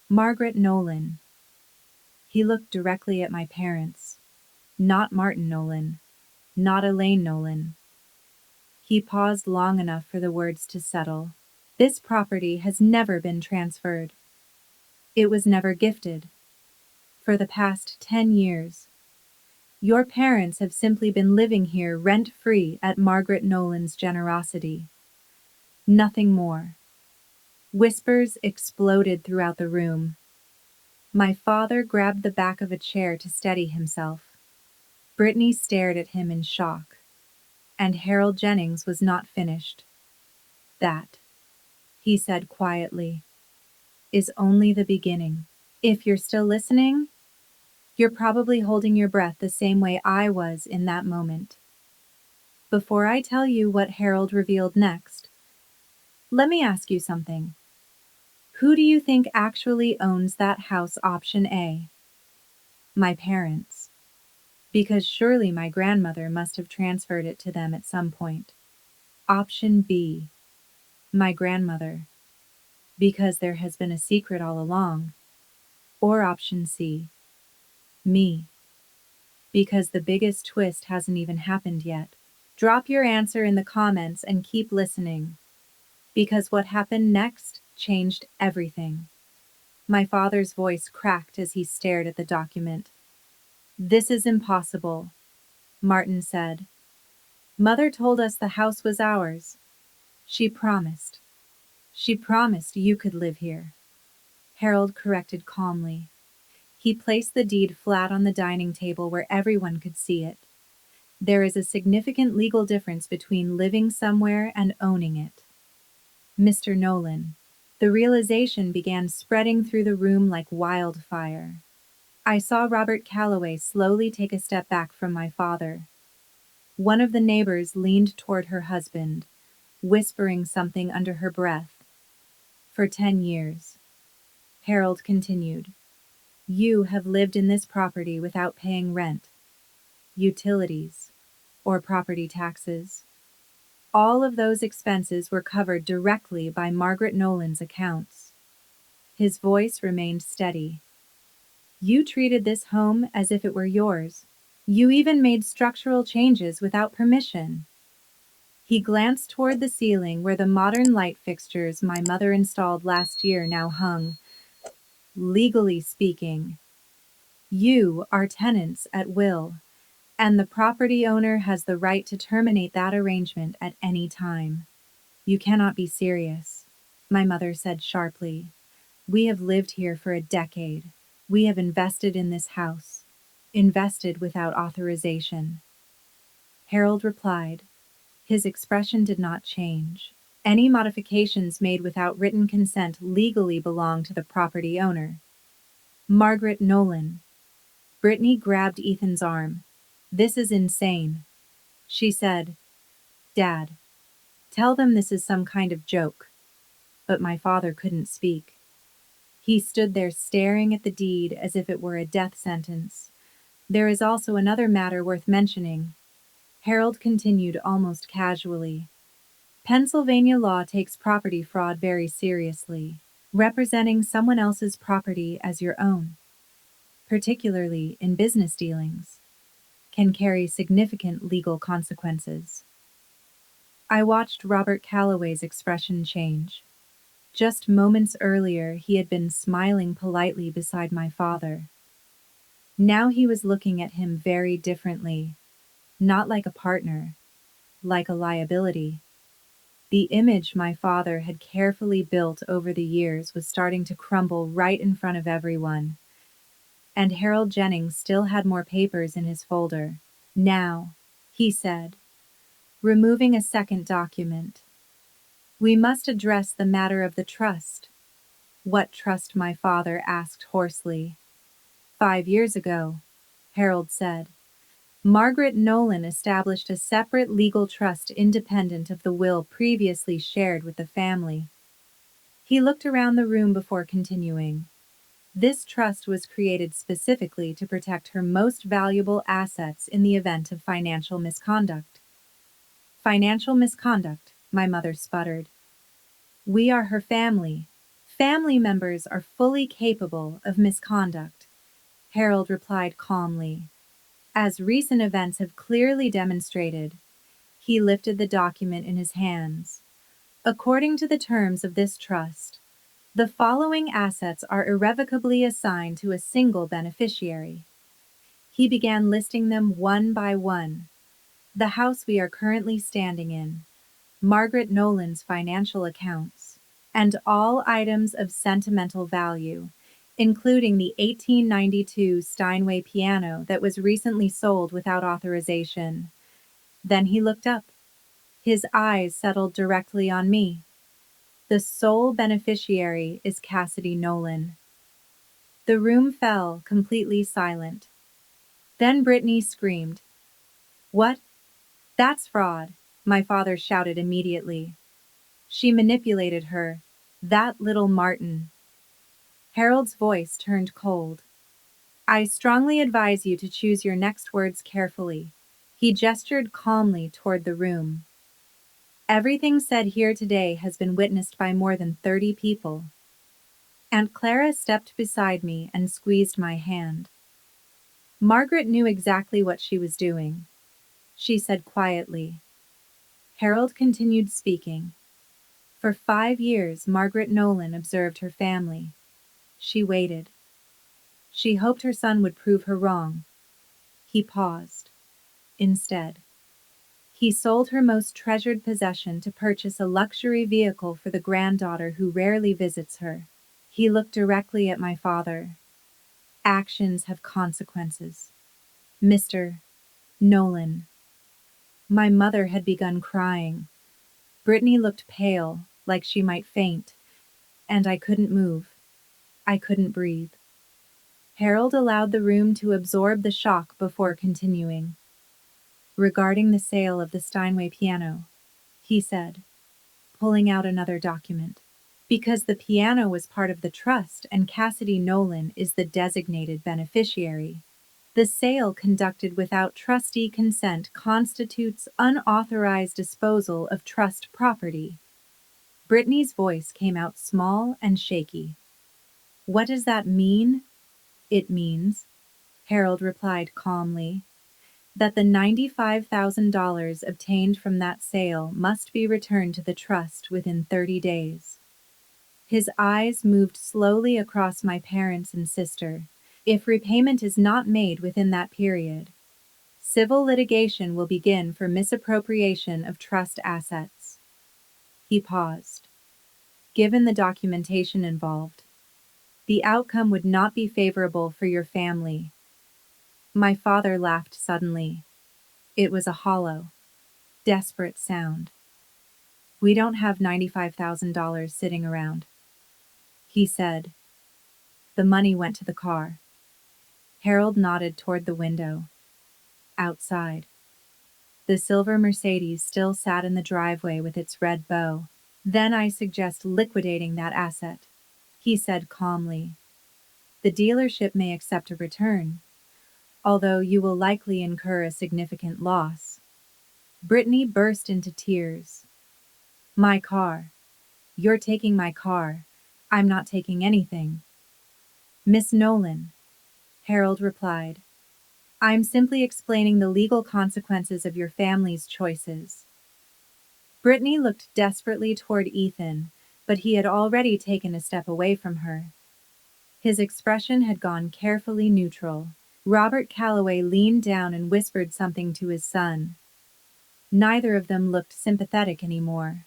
Speaker 1: Margaret Nolan. He looked directly at my parents. Not Martin Nolan. Not Elaine Nolan. He paused long enough for the words to settle. This property has never been transferred. It was never gifted. For the past 10 years, your parents have simply been living here rent-free at Margaret Nolan's generosity. Nothing more. Whispers exploded throughout the room. My father grabbed the back of a chair to steady himself. Brittany stared at him in shock. And Harold Jennings was not finished. That, he said quietly, is only the beginning. If you're still listening, you're probably holding your breath the same way I was in that moment. Before I tell you what Harold revealed next, let me ask you something. Who do you think actually owns that house option A? My parents. Because surely my grandmother must have transferred it to them at some point. Option B. My grandmother. Because there has been a secret all along. Or option C. Me. Because the biggest twist hasn't even happened yet. Drop your answer in the comments and keep listening. Because what happened next changed everything. My father's voice cracked as he stared at the document. This is impossible, Martin said. Mother told us the house was ours. She promised. She promised you could live here. Harold corrected calmly. He placed the deed flat on the dining table where everyone could see it. There is a significant legal difference between living somewhere and owning it. Mr. Nolan. The realization began spreading through the room like wildfire. I saw Robert Calloway slowly take a step back from my father. One of the neighbors leaned toward her husband, whispering something under her breath. For 10 years, Harold continued, you have lived in this property without paying rent, utilities, or property taxes. All of those expenses were covered directly by Margaret Nolan's accounts. His voice remained steady. You treated this home as if it were yours. You even made structural changes without permission. He glanced toward the ceiling where the modern light fixtures my mother installed last year now hung. Legally speaking, you are tenants at will, and the property owner has the right to terminate that arrangement at any time. You cannot be serious, my mother said sharply. We have lived here for a decade. We have invested in this house. Invested without authorization. Harold replied. His expression did not change. Any modifications made without written consent legally belong to the property owner. Margaret Nolan. Brittany grabbed Ethan's arm. This is insane. She said, Dad, tell them this is some kind of joke. But my father couldn't speak. He stood there staring at the deed as if it were a death sentence. There is also another matter worth mentioning. Harold continued almost casually. Pennsylvania law takes property fraud very seriously. Representing someone else's property as your own, particularly in business dealings, can carry significant legal consequences. I watched Robert Calloway's expression change. Just moments earlier, he had been smiling politely beside my father. Now he was looking at him very differently, not like a partner, like a liability. The image my father had carefully built over the years was starting to crumble right in front of everyone, and Harold Jennings still had more papers in his folder. Now, he said, removing a second document, we must address the matter of the trust. What trust? My father asked hoarsely. 5 years ago, Harold said, Margaret Nolan established a separate legal trust independent of the will previously shared with the family. He looked around the room before continuing. This trust was created specifically to protect her most valuable assets in the event of financial misconduct. Financial misconduct, my mother sputtered. We are her family. Family members are fully capable of misconduct, Harold replied calmly. As recent events have clearly demonstrated, he lifted the document in his hands. According to the terms of this trust, the following assets are irrevocably assigned to a single beneficiary. He began listing them one by one. The house we are currently standing in, Margaret Nolan's financial accounts, and all items of sentimental value, including the 1892 Steinway piano that was recently sold without authorization. Then he looked up. His eyes settled directly on me. The sole beneficiary is Cassidy Nolan. The room fell completely silent. Then Brittany screamed. What? That's fraud, my father shouted immediately. She manipulated her. That little Martin. Harold's voice turned cold. I strongly advise you to choose your next words carefully. He gestured calmly toward the room. Everything said here today has been witnessed by more than 30 people. Aunt Clara stepped beside me and squeezed my hand. Margaret knew exactly what she was doing. She said quietly. Harold continued speaking. For 5 years, Margaret Nolan observed her family. She waited. She hoped her son would prove her wrong. He paused. Instead, he sold her most treasured possession to purchase a luxury vehicle for the granddaughter who rarely visits her. He looked directly at my father. Actions have consequences. Mr. Nolan. My mother had begun crying. Brittany looked pale, like she might faint, and I couldn't move. I couldn't breathe. Harold allowed the room to absorb the shock before continuing. Regarding the sale of the Steinway piano, he said, pulling out another document. Because the piano was part of the trust and Cassidy Nolan is the designated beneficiary, the sale conducted without trustee consent constitutes unauthorized disposal of trust property. Brittany's voice came out small and shaky. What does that mean? It means, Harold replied calmly, that the $95,000 obtained from that sale must be returned to the trust within 30 days. His eyes moved slowly across my parents and sister. If repayment is not made within that period, civil litigation will begin for misappropriation of trust assets. He paused. Given the documentation involved, the outcome would not be favorable for your family. My father laughed suddenly. It was a hollow, desperate sound. We don't have $95,000 sitting around, he said. The money went to the car. Harold nodded toward the window. Outside, the silver Mercedes still sat in the driveway with its red bow. Then I suggest liquidating that asset, he said calmly. The dealership may accept a return, although you will likely incur a significant loss. Brittany burst into tears. My car. You're taking my car. I'm not taking anything. Miss Nolan, Harold replied. I'm simply explaining the legal consequences of your family's choices. Brittany looked desperately toward Ethan, but he had already taken a step away from her. His expression had gone carefully neutral. Robert Calloway leaned down and whispered something to his son. Neither of them looked sympathetic anymore.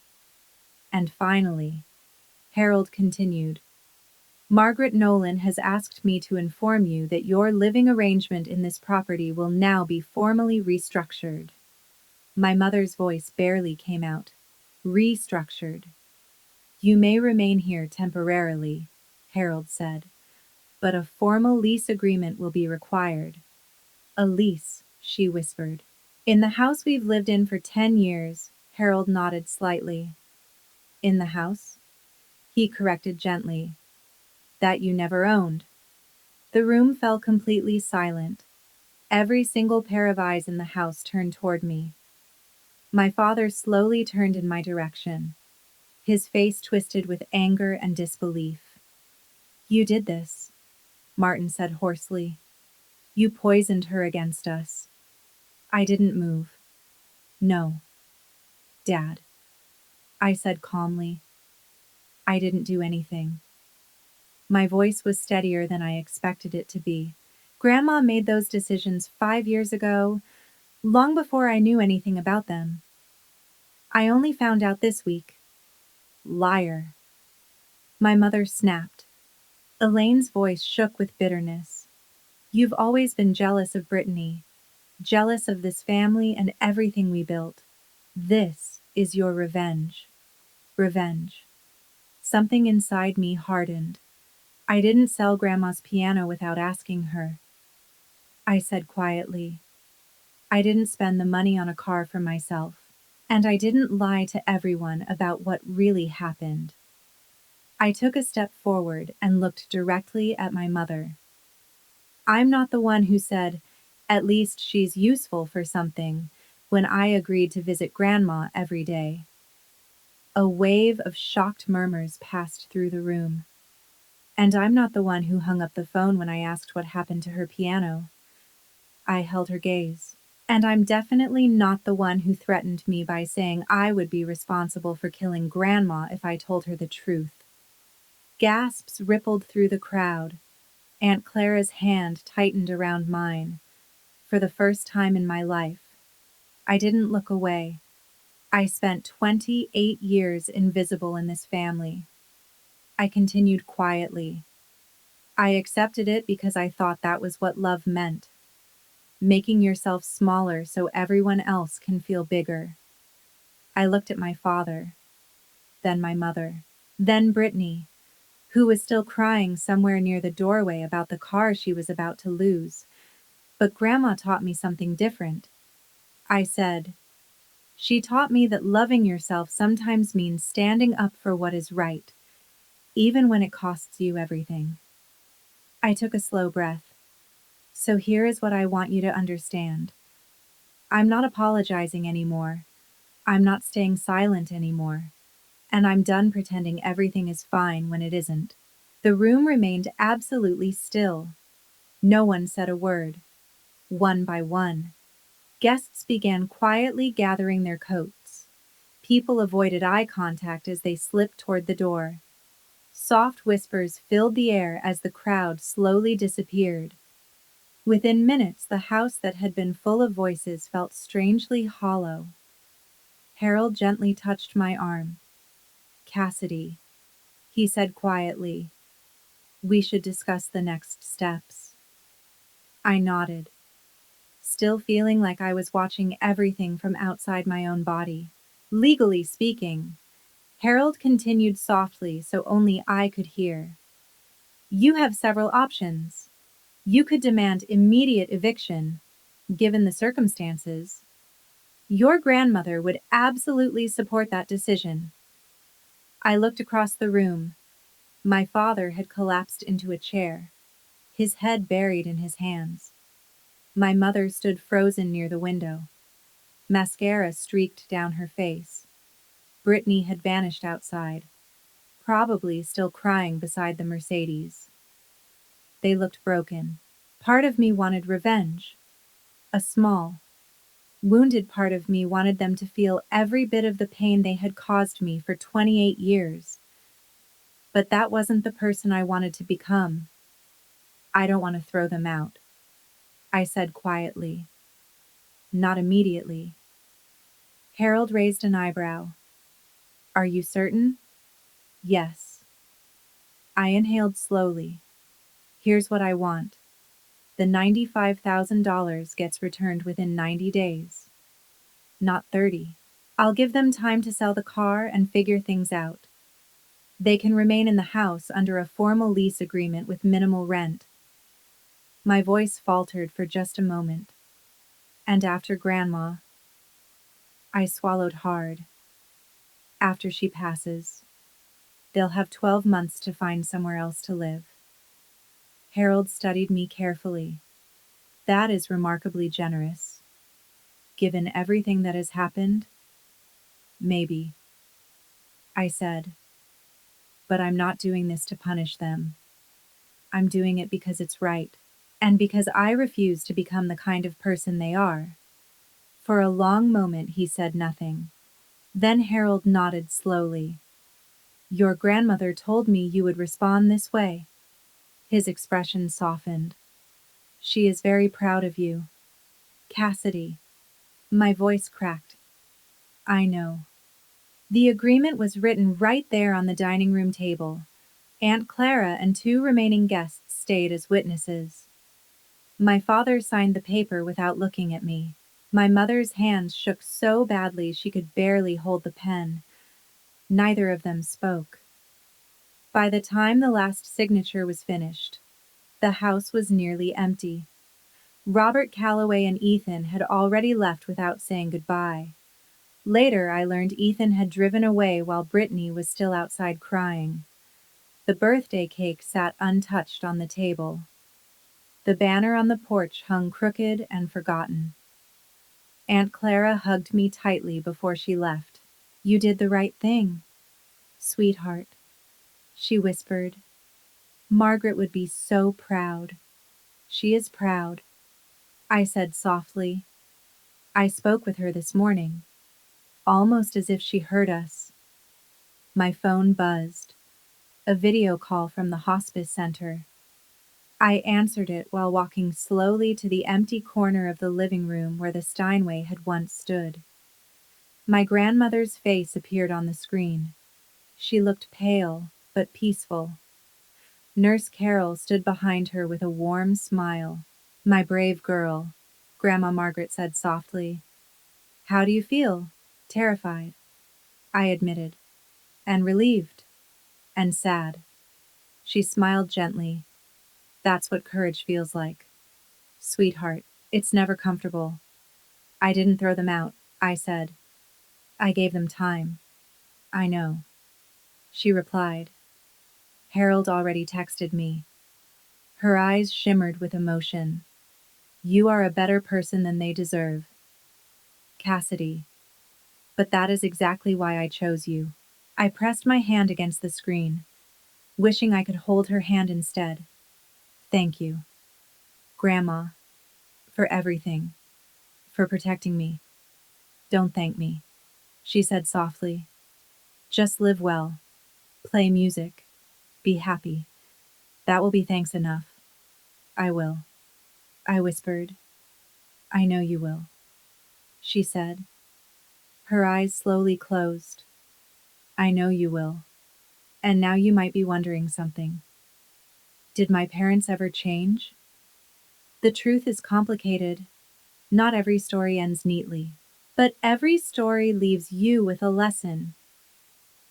Speaker 1: And finally, Harold continued, Margaret Nolan has asked me to inform you that your living arrangement in this property will now be formally restructured. My mother's voice barely came out. Restructured. You may remain here temporarily, Harold said, but a formal lease agreement will be required. A lease, she whispered. In the house we've lived in for 10 years, Harold nodded slightly. In the house? He corrected gently. That you never owned. The room fell completely silent. Every single pair of eyes in the house turned toward me. My father slowly turned in my direction. His face twisted with anger and disbelief. You did this, Martin said hoarsely. You poisoned her against us. I didn't move. No. Dad. I said calmly. I didn't do anything. My voice was steadier than I expected it to be. Grandma made those decisions 5 years ago, long before I knew anything about them. I only found out this week. Liar. My mother snapped. Elaine's voice shook with bitterness. You've always been jealous of Brittany, jealous of this family and everything we built. This is your revenge. Revenge. Something inside me hardened. I didn't sell Grandma's piano without asking her. I said quietly. I didn't spend the money on a car for myself. And I didn't lie to everyone about what really happened. I took a step forward and looked directly at my mother. I'm not the one who said, at least she's useful for something, when I agreed to visit Grandma every day. A wave of shocked murmurs passed through the room. And I'm not the one who hung up the phone when I asked what happened to her piano. I held her gaze. And I'm definitely not the one who threatened me by saying I would be responsible for killing Grandma if I told her the truth. Gasps rippled through the crowd. Aunt Clara's hand tightened around mine. For the first time in my life, I didn't look away. I spent 28 years invisible in this family. I continued quietly. I accepted it because I thought that was what love meant. Making yourself smaller so everyone else can feel bigger. I looked at my father, then my mother, then Brittany, who was still crying somewhere near the doorway about the car she was about to lose. But Grandma taught me something different. I said, she taught me that loving yourself sometimes means standing up for what is right, even when it costs you everything. I took a slow breath. So here is what I want you to understand. I'm not apologizing anymore. I'm not staying silent anymore. And I'm done pretending everything is fine when it isn't. The room remained absolutely still. No one said a word. One by one, guests began quietly gathering their coats. People avoided eye contact as they slipped toward the door. Soft whispers filled the air as the crowd slowly disappeared. Within minutes, the house that had been full of voices felt strangely hollow. Harold gently touched my arm. "Cassidy," he said quietly, "we should discuss the next steps." I nodded, still feeling like I was watching everything from outside my own body. "Legally speaking," Harold continued softly so only I could hear, "you have several options. You could demand immediate eviction, given the circumstances. Your grandmother would absolutely support that decision." I looked across the room. My father had collapsed into a chair, his head buried in his hands. My mother stood frozen near the window. Mascara streaked down her face. Brittany had vanished outside, probably still crying beside the Mercedes. They looked broken. Part of me wanted revenge. A small, wounded part of me wanted them to feel every bit of the pain they had caused me for 28 years. But that wasn't the person I wanted to become. "I don't want to throw them out," I said quietly. "Not immediately." Harold raised an eyebrow. "Are you certain?" "Yes." I inhaled slowly. "Here's what I want. The $95,000 gets returned within 90 days. Not 30. I'll give them time to sell the car and figure things out. They can remain in the house under a formal lease agreement with minimal rent." My voice faltered for just a moment. "And after Grandma," I swallowed hard. "After she passes, they'll have 12 months to find somewhere else to live." Harold studied me carefully. "That is remarkably generous. Given everything that has happened, maybe," I said. "But I'm not doing this to punish them. I'm doing it because it's right, and because I refuse to become the kind of person they are." For a long moment he said nothing. Then Harold nodded slowly. "Your grandmother told me you would respond this way." His expression softened. "She is very proud of you." "Cassidy." My voice cracked. "I know." The agreement was written right there on the dining room table. Aunt Clara and 2 remaining guests stayed as witnesses. My father signed the paper without looking at me. My mother's hands shook so badly she could barely hold the pen. Neither of them spoke. By the time the last signature was finished, the house was nearly empty. Robert Calloway and Ethan had already left without saying goodbye. Later, I learned Ethan had driven away while Brittany was still outside crying. The birthday cake sat untouched on the table. The banner on the porch hung crooked and forgotten. Aunt Clara hugged me tightly before she left. "You did the right thing, sweetheart," she whispered. "Margaret would be so proud." "She is proud," I said softly. "I spoke with her this morning, almost as if she heard us." My phone buzzed. A video call from the hospice center. I answered it while walking slowly to the empty corner of the living room where the Steinway had once stood. My grandmother's face appeared on the screen. She looked pale, but peaceful. Nurse Carol stood behind her with a warm smile. "My brave girl," Grandma Margaret said softly. "How do you feel?" "Terrified," I admitted. "And relieved." "And sad." She smiled gently. "That's what courage feels like. Sweetheart, it's never comfortable." "I didn't throw them out," I said. "I gave them time." "I know," she replied. Harold already texted me. Her eyes shimmered with emotion. "You are a better person than they deserve, Cassidy. But that is exactly why I chose you." I pressed my hand against the screen, wishing I could hold her hand instead. "Thank you, Grandma, for everything, for protecting me." "Don't thank me," she said softly. "Just live well, play music, Be happy. That will be thanks enough. I will. I whispered. I know you will, she said. Her eyes slowly closed. I know you will. And now you might be wondering something. Did my parents ever change? The truth is complicated. Not every story ends neatly. But every story leaves you with a lesson.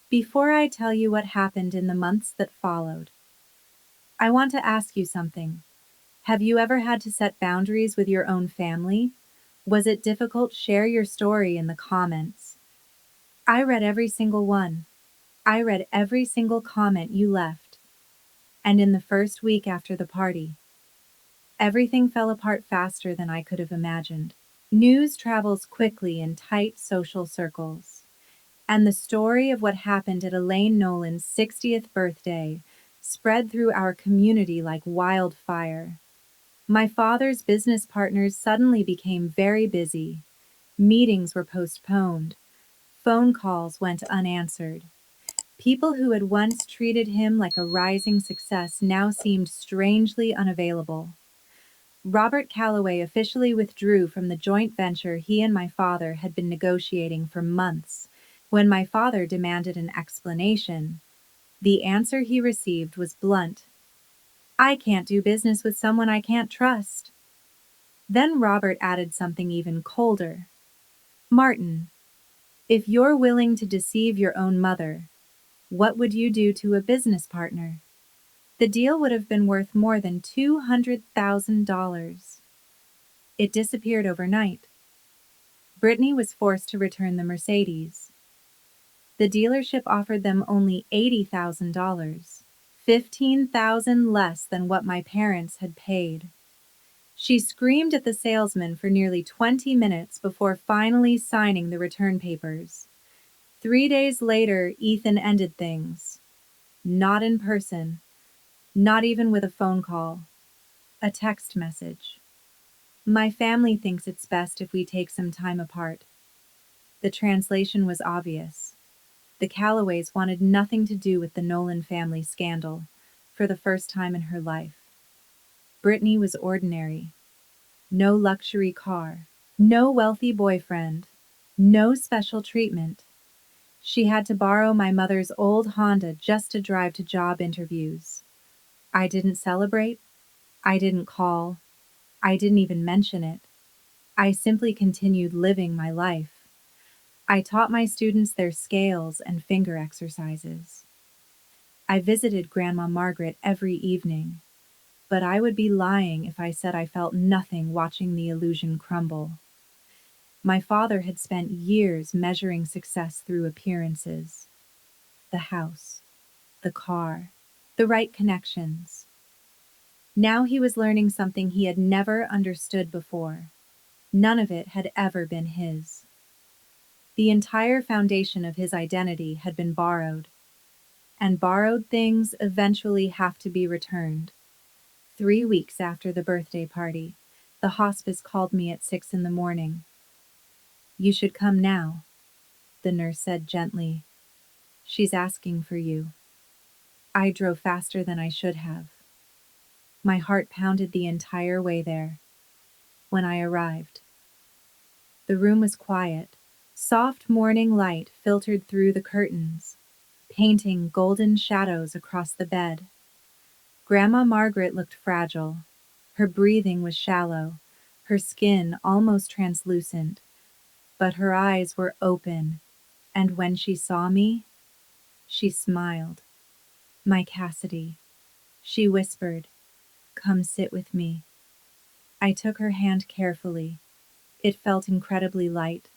Speaker 1: Before I tell you what happened in the months that followed, I want to ask you something. Have you ever had to set boundaries with your own family? Was it difficult? Share your story in the comments. I read every single one. I read every single comment you left. And in the first week after the party, everything fell apart faster than I could have imagined. News travels quickly in tight social circles. And the story of what happened at Elaine Nolan's 60th birthday spread through our community like wildfire. My father's business partners suddenly became very busy. Meetings were postponed. Phone calls went unanswered. People who had once treated him like a rising success now seemed strangely unavailable. Robert Calloway officially withdrew from the joint venture he and my father had been negotiating for months. When my father demanded an explanation, the answer he received was blunt. I can't do business with someone I can't trust. Then Robert added something even colder. Martin, if you're willing to deceive your own mother, what would you do to a business partner? The deal would have been worth more than $200,000. It disappeared overnight. Brittany was forced to return the Mercedes. The dealership offered them only $80,000, $15,000 less than what my parents had paid. She screamed at the salesman for nearly 20 minutes before finally signing the return papers. 3 days later, Ethan ended things. Not in person, not even with a phone call, a text message. My family thinks it's best if we take some time apart. The translation was obvious. The Callaways wanted nothing to do with the Nolan family scandal, for the first time in her life. Brittany was ordinary. No luxury car, no wealthy boyfriend, no special treatment. She had to borrow my mother's old Honda just to drive to job interviews. I didn't celebrate. I didn't call. I didn't even mention it. I simply continued living my life. I taught my students their scales and finger exercises. I visited Grandma Margaret every evening, but I would be lying if I said I felt nothing watching the illusion crumble. My father had spent years measuring success through appearances. The house, the car, the right connections. Now he was learning something he had never understood before. None of it had ever been his. The entire foundation of his identity had been borrowed, and borrowed things eventually have to be returned. 3 weeks after the birthday party, the hospice called me at 6 in the morning. You should come now, the nurse said gently. She's asking for you. I drove faster than I should have. My heart pounded the entire way there. When I arrived, the room was quiet. Soft morning light filtered through the curtains, painting golden shadows across the bed. Grandma Margaret looked fragile. Her breathing was shallow, her skin almost translucent, but her eyes were open, and when she saw me, she smiled. My Cassidy, she whispered, come sit with me. I took her hand carefully. It felt incredibly light,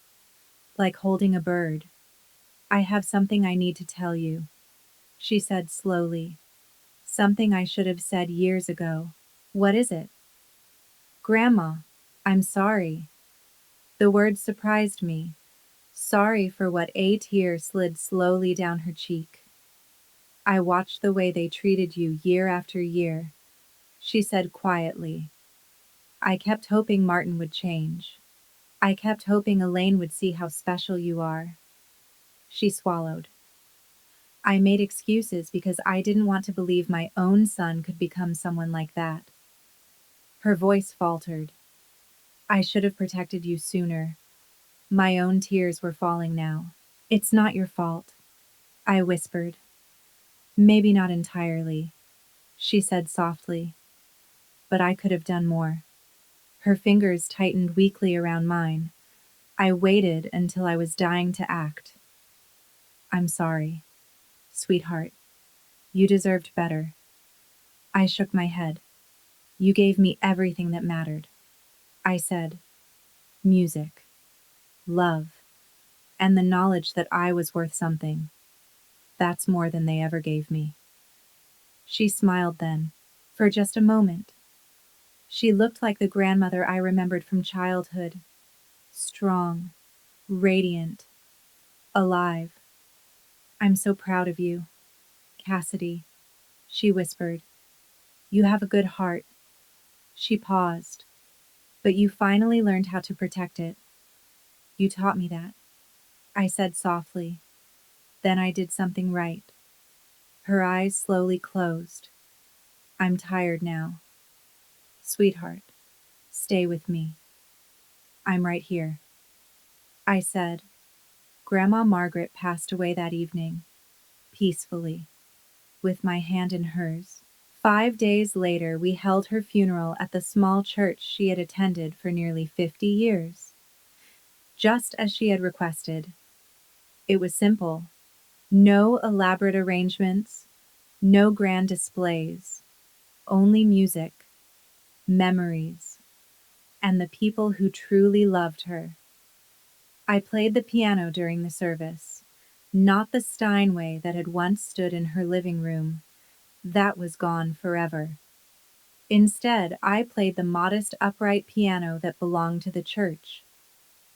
Speaker 1: like holding a bird. I have something I need to tell you, she said slowly. Something I should have said years ago. What is it? Grandma, I'm sorry. The word surprised me. Sorry for what a tear slid slowly down her cheek. I watched the way they treated you year after year, she said quietly. I kept hoping Martin would change. I kept hoping Elaine would see how special you are. She swallowed. I made excuses because I didn't want to believe my own son could become someone like that. Her voice faltered. I should have protected you sooner. My own tears were falling now. It's not your fault, I whispered. Maybe not entirely, she said softly, but I could have done more. Her fingers tightened weakly around mine. I waited until I was dying to act. I'm sorry, sweetheart. You deserved better. I shook my head. You gave me everything that mattered. I said, music, love, and the knowledge that I was worth something. That's more than they ever gave me. She smiled then, for just a moment. She looked like the grandmother I remembered from childhood. Strong, radiant, alive. I'm so proud of you, Cassidy, she whispered. You have a good heart. She paused. But you finally learned how to protect it. You taught me that, I said softly. Then I did something right. Her eyes slowly closed. I'm tired now. Sweetheart, stay with me. I'm right here. I said. Grandma Margaret passed away that evening, peacefully, with my hand in hers. 5 days later, we held her funeral at the small church she had attended for nearly 50 years, just as she had requested. It was simple. No elaborate arrangements, no grand displays, only music, memories, and the people who truly loved her. I played the piano during the service, not the Steinway that had once stood in her living room. That was gone forever. Instead, I played the modest upright piano that belonged to the church.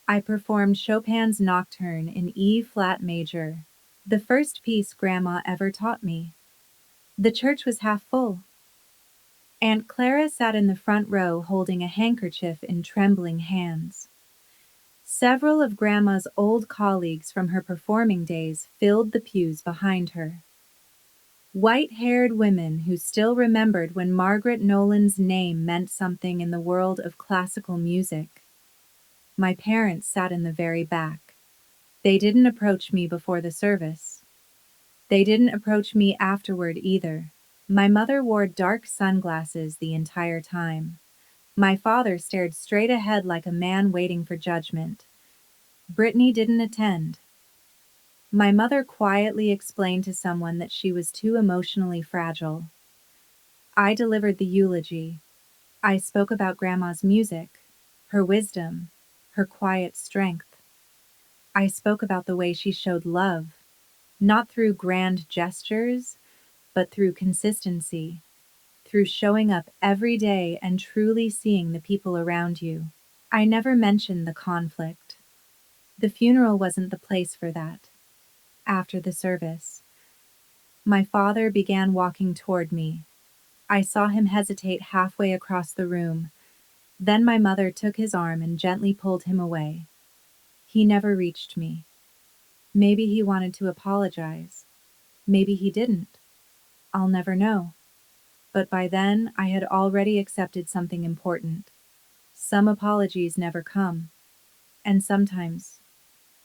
Speaker 1: I performed Chopin's Nocturne in E-flat major, the first piece Grandma ever taught me. The church was half full. Aunt Clara sat in the front row holding a handkerchief in trembling hands. Several of Grandma's old colleagues from her performing days filled the pews behind her. White-haired women who still remembered when Margaret Nolan's name meant something in the world of classical music. My parents sat in the very back. They didn't approach me before the service. They didn't approach me afterward either. My mother wore dark sunglasses the entire time. My father stared straight ahead like a man waiting for judgment. Brittany didn't attend. My mother quietly explained to someone that she was too emotionally fragile. I delivered the eulogy. I spoke about Grandma's music, her wisdom, her quiet strength. I spoke about the way she showed love, not through grand gestures, but through consistency, through showing up every day and truly seeing the people around you. I never mentioned the conflict. The funeral wasn't the place for that. After the service, my father began walking toward me. I saw him hesitate halfway across the room. Then my mother took his arm and gently pulled him away. He never reached me. Maybe he wanted to apologize. Maybe he didn't. I'll never know. But by then, I had already accepted something important. Some apologies never come. And sometimes,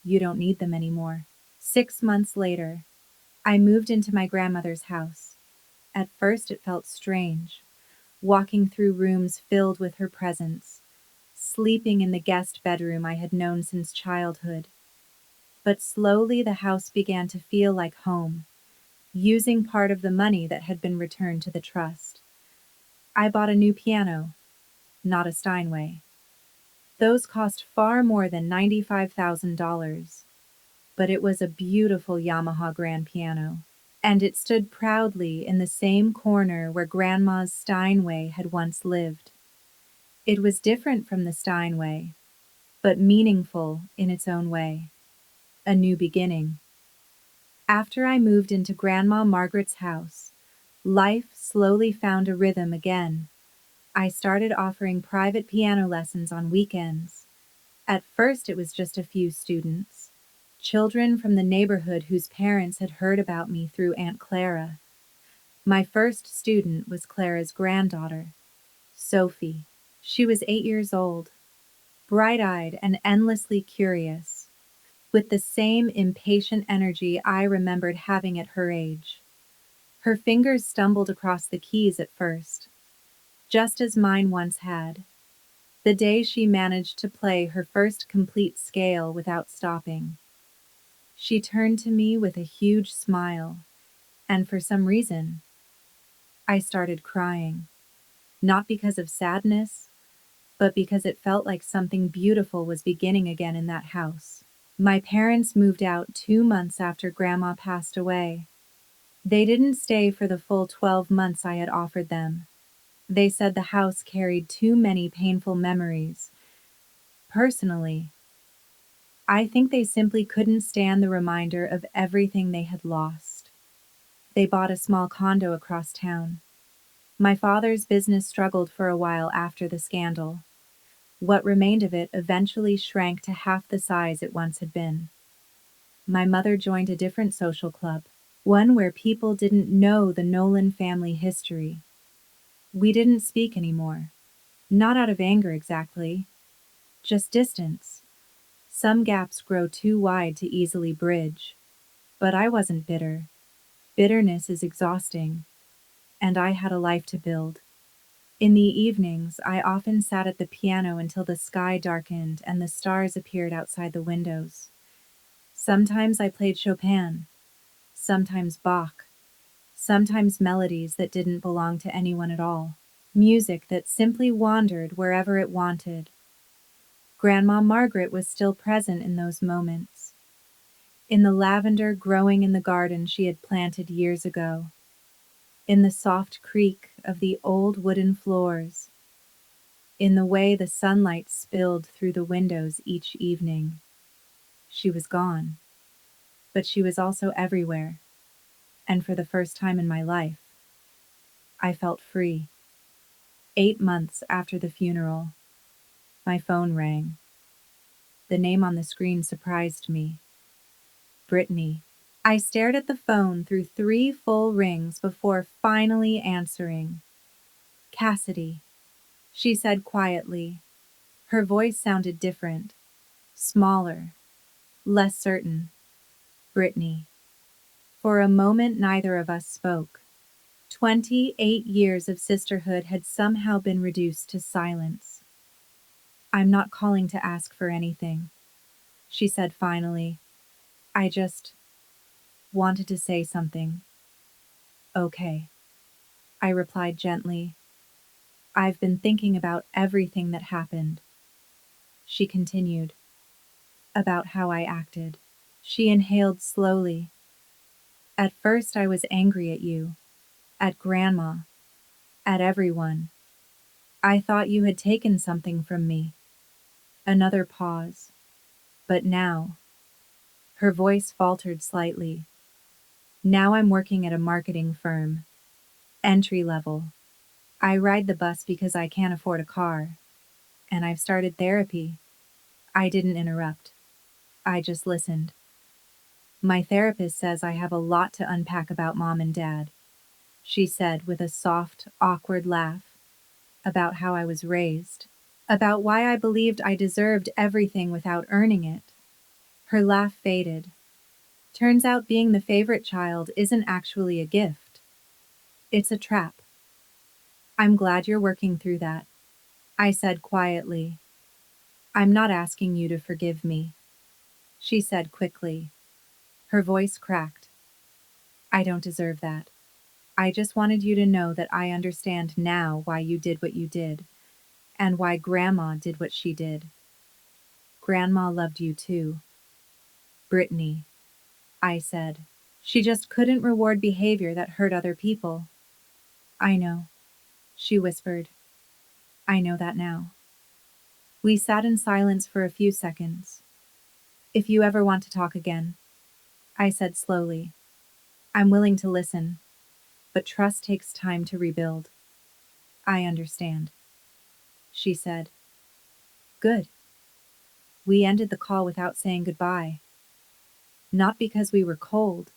Speaker 1: you don't need them anymore. 6 months later, I moved into my grandmother's house. At first it felt strange, walking through rooms filled with her presence, sleeping in the guest bedroom I had known since childhood. But slowly the house began to feel like home, using part of the money that had been returned to the trust. I bought a new piano, not a Steinway. Those cost far more than $95,000, but it was a beautiful Yamaha grand piano. And it stood proudly in the same corner where Grandma's Steinway had once lived. It was different from the Steinway, but meaningful in its own way. A new beginning. After I moved into Grandma Margaret's house, life slowly found a rhythm again. I started offering private piano lessons on weekends. At first it was just a few students, children from the neighborhood whose parents had heard about me through Aunt Clara. My first student was Clara's granddaughter, Sophie. She was 8 years old, bright-eyed and endlessly curious, with the same impatient energy I remembered having at her age. Her fingers stumbled across the keys at first, just as mine once had, the day she managed to play her first complete scale without stopping. She turned to me with a huge smile, and for some reason, I started crying. Not because of sadness, but because it felt like something beautiful was beginning again in that house. My parents moved out 2 months after Grandma passed away. They didn't stay for the full 12 months I had offered them. They said the house carried too many painful memories. Personally, I think they simply couldn't stand the reminder of everything they had lost. They bought a small condo across town. My father's business struggled for a while after the scandal. What remained of it eventually shrank to half the size it once had been. My mother joined a different social club, one where people didn't know the Nolan family history. We didn't speak anymore. Not out of anger exactly, just distance. Some gaps grow too wide to easily bridge. But I wasn't bitter. Bitterness is exhausting, and I had a life to build. In the evenings, I often sat at the piano until the sky darkened and the stars appeared outside the windows. Sometimes I played Chopin, sometimes Bach, sometimes melodies that didn't belong to anyone at all. Music that simply wandered wherever it wanted. Grandma Margaret was still present in those moments, in the lavender growing in the garden she had planted years ago, in the soft creak of the old wooden floors, in the way the sunlight spilled through the windows each evening. She was gone, but she was also everywhere, and for the first time in my life, I felt free. 8 months after the funeral, my phone rang. The name on the screen surprised me. Brittany. I stared at the phone through 3 full rings before finally answering. Cassidy, she said quietly. Her voice sounded different, smaller, less certain. Brittany. For a moment, neither of us spoke. 28 years of sisterhood had somehow been reduced to silence. I'm not calling to ask for anything, she said finally. I just wanted to say something. Okay, I replied gently. I've been thinking about everything that happened. She continued. About how I acted. She inhaled slowly. At first I was angry at you, at Grandma, at everyone. I thought you had taken something from me. Another pause. But now, her voice faltered slightly. Now I'm working at a marketing firm. Entry level. I ride the bus because I can't afford a car. And I've started therapy. I didn't interrupt. I just listened. My therapist says I have a lot to unpack about Mom and Dad, she said with a soft, awkward laugh. About how I was raised. About why I believed I deserved everything without earning it. Her laugh faded. Turns out being the favorite child isn't actually a gift. It's a trap. I'm glad you're working through that, I said quietly. I'm not asking you to forgive me, she said quickly. Her voice cracked. I don't deserve that. I just wanted you to know that I understand now why you did what you did, and why Grandma did what she did. Grandma loved you too. Brittany, I said. She just couldn't reward behavior that hurt other people. I know, she whispered. I know that now. We sat in silence for a few seconds. If you ever want to talk again, I said slowly, I'm willing to listen, but trust takes time to rebuild. I understand, she said. Good. We ended the call without saying goodbye. not because we were cold,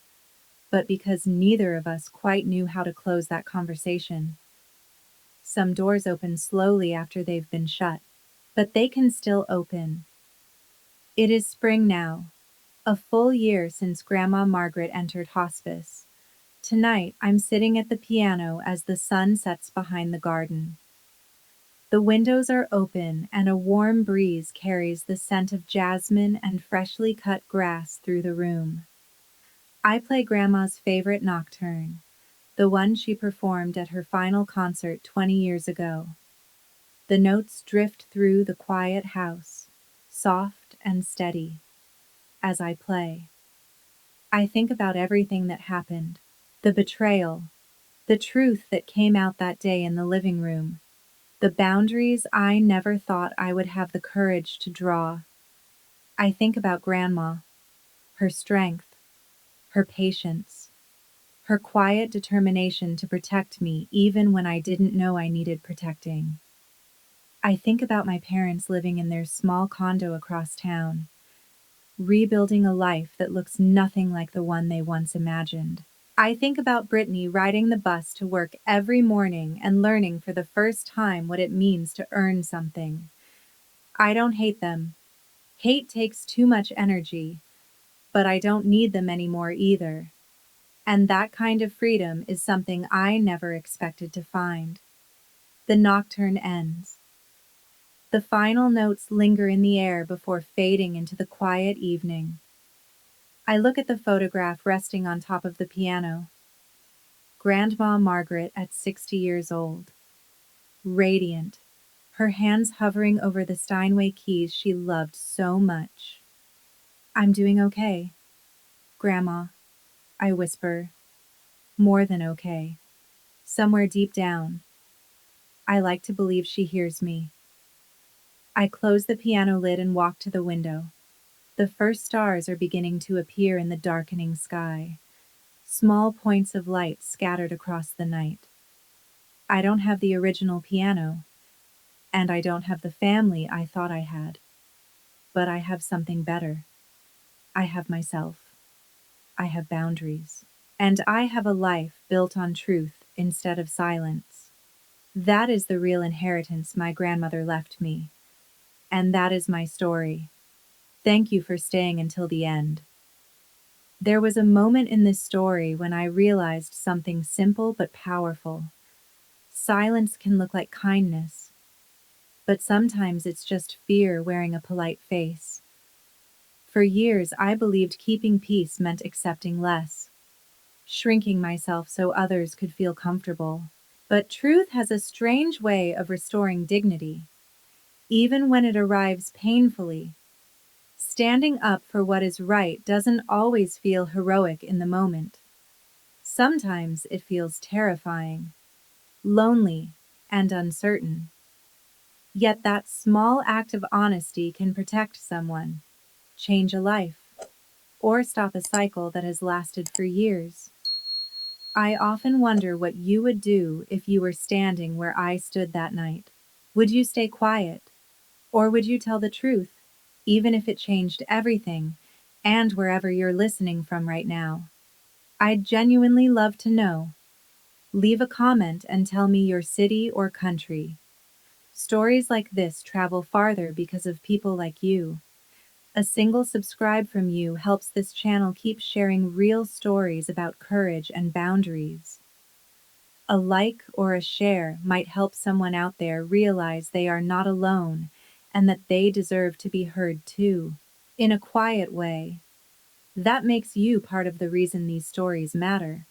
Speaker 1: but because neither of us quite knew how to close that conversation. Some doors open slowly after they've been shut, but they can still open. It is spring now, a full year since Grandma Margaret entered hospice. Tonight, I'm sitting at the piano as the sun sets behind the garden. The windows are open and a warm breeze carries the scent of jasmine and freshly cut grass through the room. I play Grandma's favorite nocturne, the one she performed at her final concert 20 years ago. The notes drift through the quiet house, soft and steady, as I play. I think about everything that happened, the betrayal, the truth that came out that day in the living room, the boundaries I never thought I would have the courage to draw. I think about Grandma, her strength, her patience, her quiet determination to protect me even when I didn't know I needed protecting. I think about my parents living in their small condo across town, rebuilding a life that looks nothing like the one they once imagined. I think about Brittany riding the bus to work every morning and learning for the first time what it means to earn something. I don't hate them. Hate takes too much energy, but I don't need them anymore either. And that kind of freedom is something I never expected to find. The nocturne ends. The final notes linger in the air before fading into the quiet evening. I look at the photograph resting on top of the piano. Grandma Margaret at 60 years old. Radiant, her hands hovering over the Steinway keys she loved so much. I'm doing okay, Grandma, I whisper. More than okay. Somewhere deep down. I like to believe she hears me. I close the piano lid and walk to the window. The first stars are beginning to appear in the darkening sky, small points of light scattered across the night. I don't have the original piano, and I don't have the family I thought I had. But I have something better. I have myself. I have boundaries. And I have a life built on truth instead of silence. That is the real inheritance my grandmother left me. And that is my story. Thank you for staying until the end. There was a moment in this story when I realized something simple but powerful. Silence can look like kindness, but sometimes it's just fear wearing a polite face. For years, I believed keeping peace meant accepting less, shrinking myself so others could feel comfortable. But truth has a strange way of restoring dignity, even when it arrives painfully. Standing up for what is right doesn't always feel heroic in the moment. Sometimes it feels terrifying, lonely, and uncertain. Yet that small act of honesty can protect someone, change a life, or stop a cycle that has lasted for years. I often wonder what you would do if you were standing where I stood that night. Would you stay quiet? Or would you tell the truth, even if it changed everything, and wherever you're listening from right now? I'd genuinely love to know. Leave a comment and tell me your city or country. Stories like this travel farther because of people like you. A single subscribe from you helps this channel keep sharing real stories about courage and boundaries. A like or a share might help someone out there realize they are not alone and that they deserve to be heard too, in a quiet way. That makes you part of the reason these stories matter.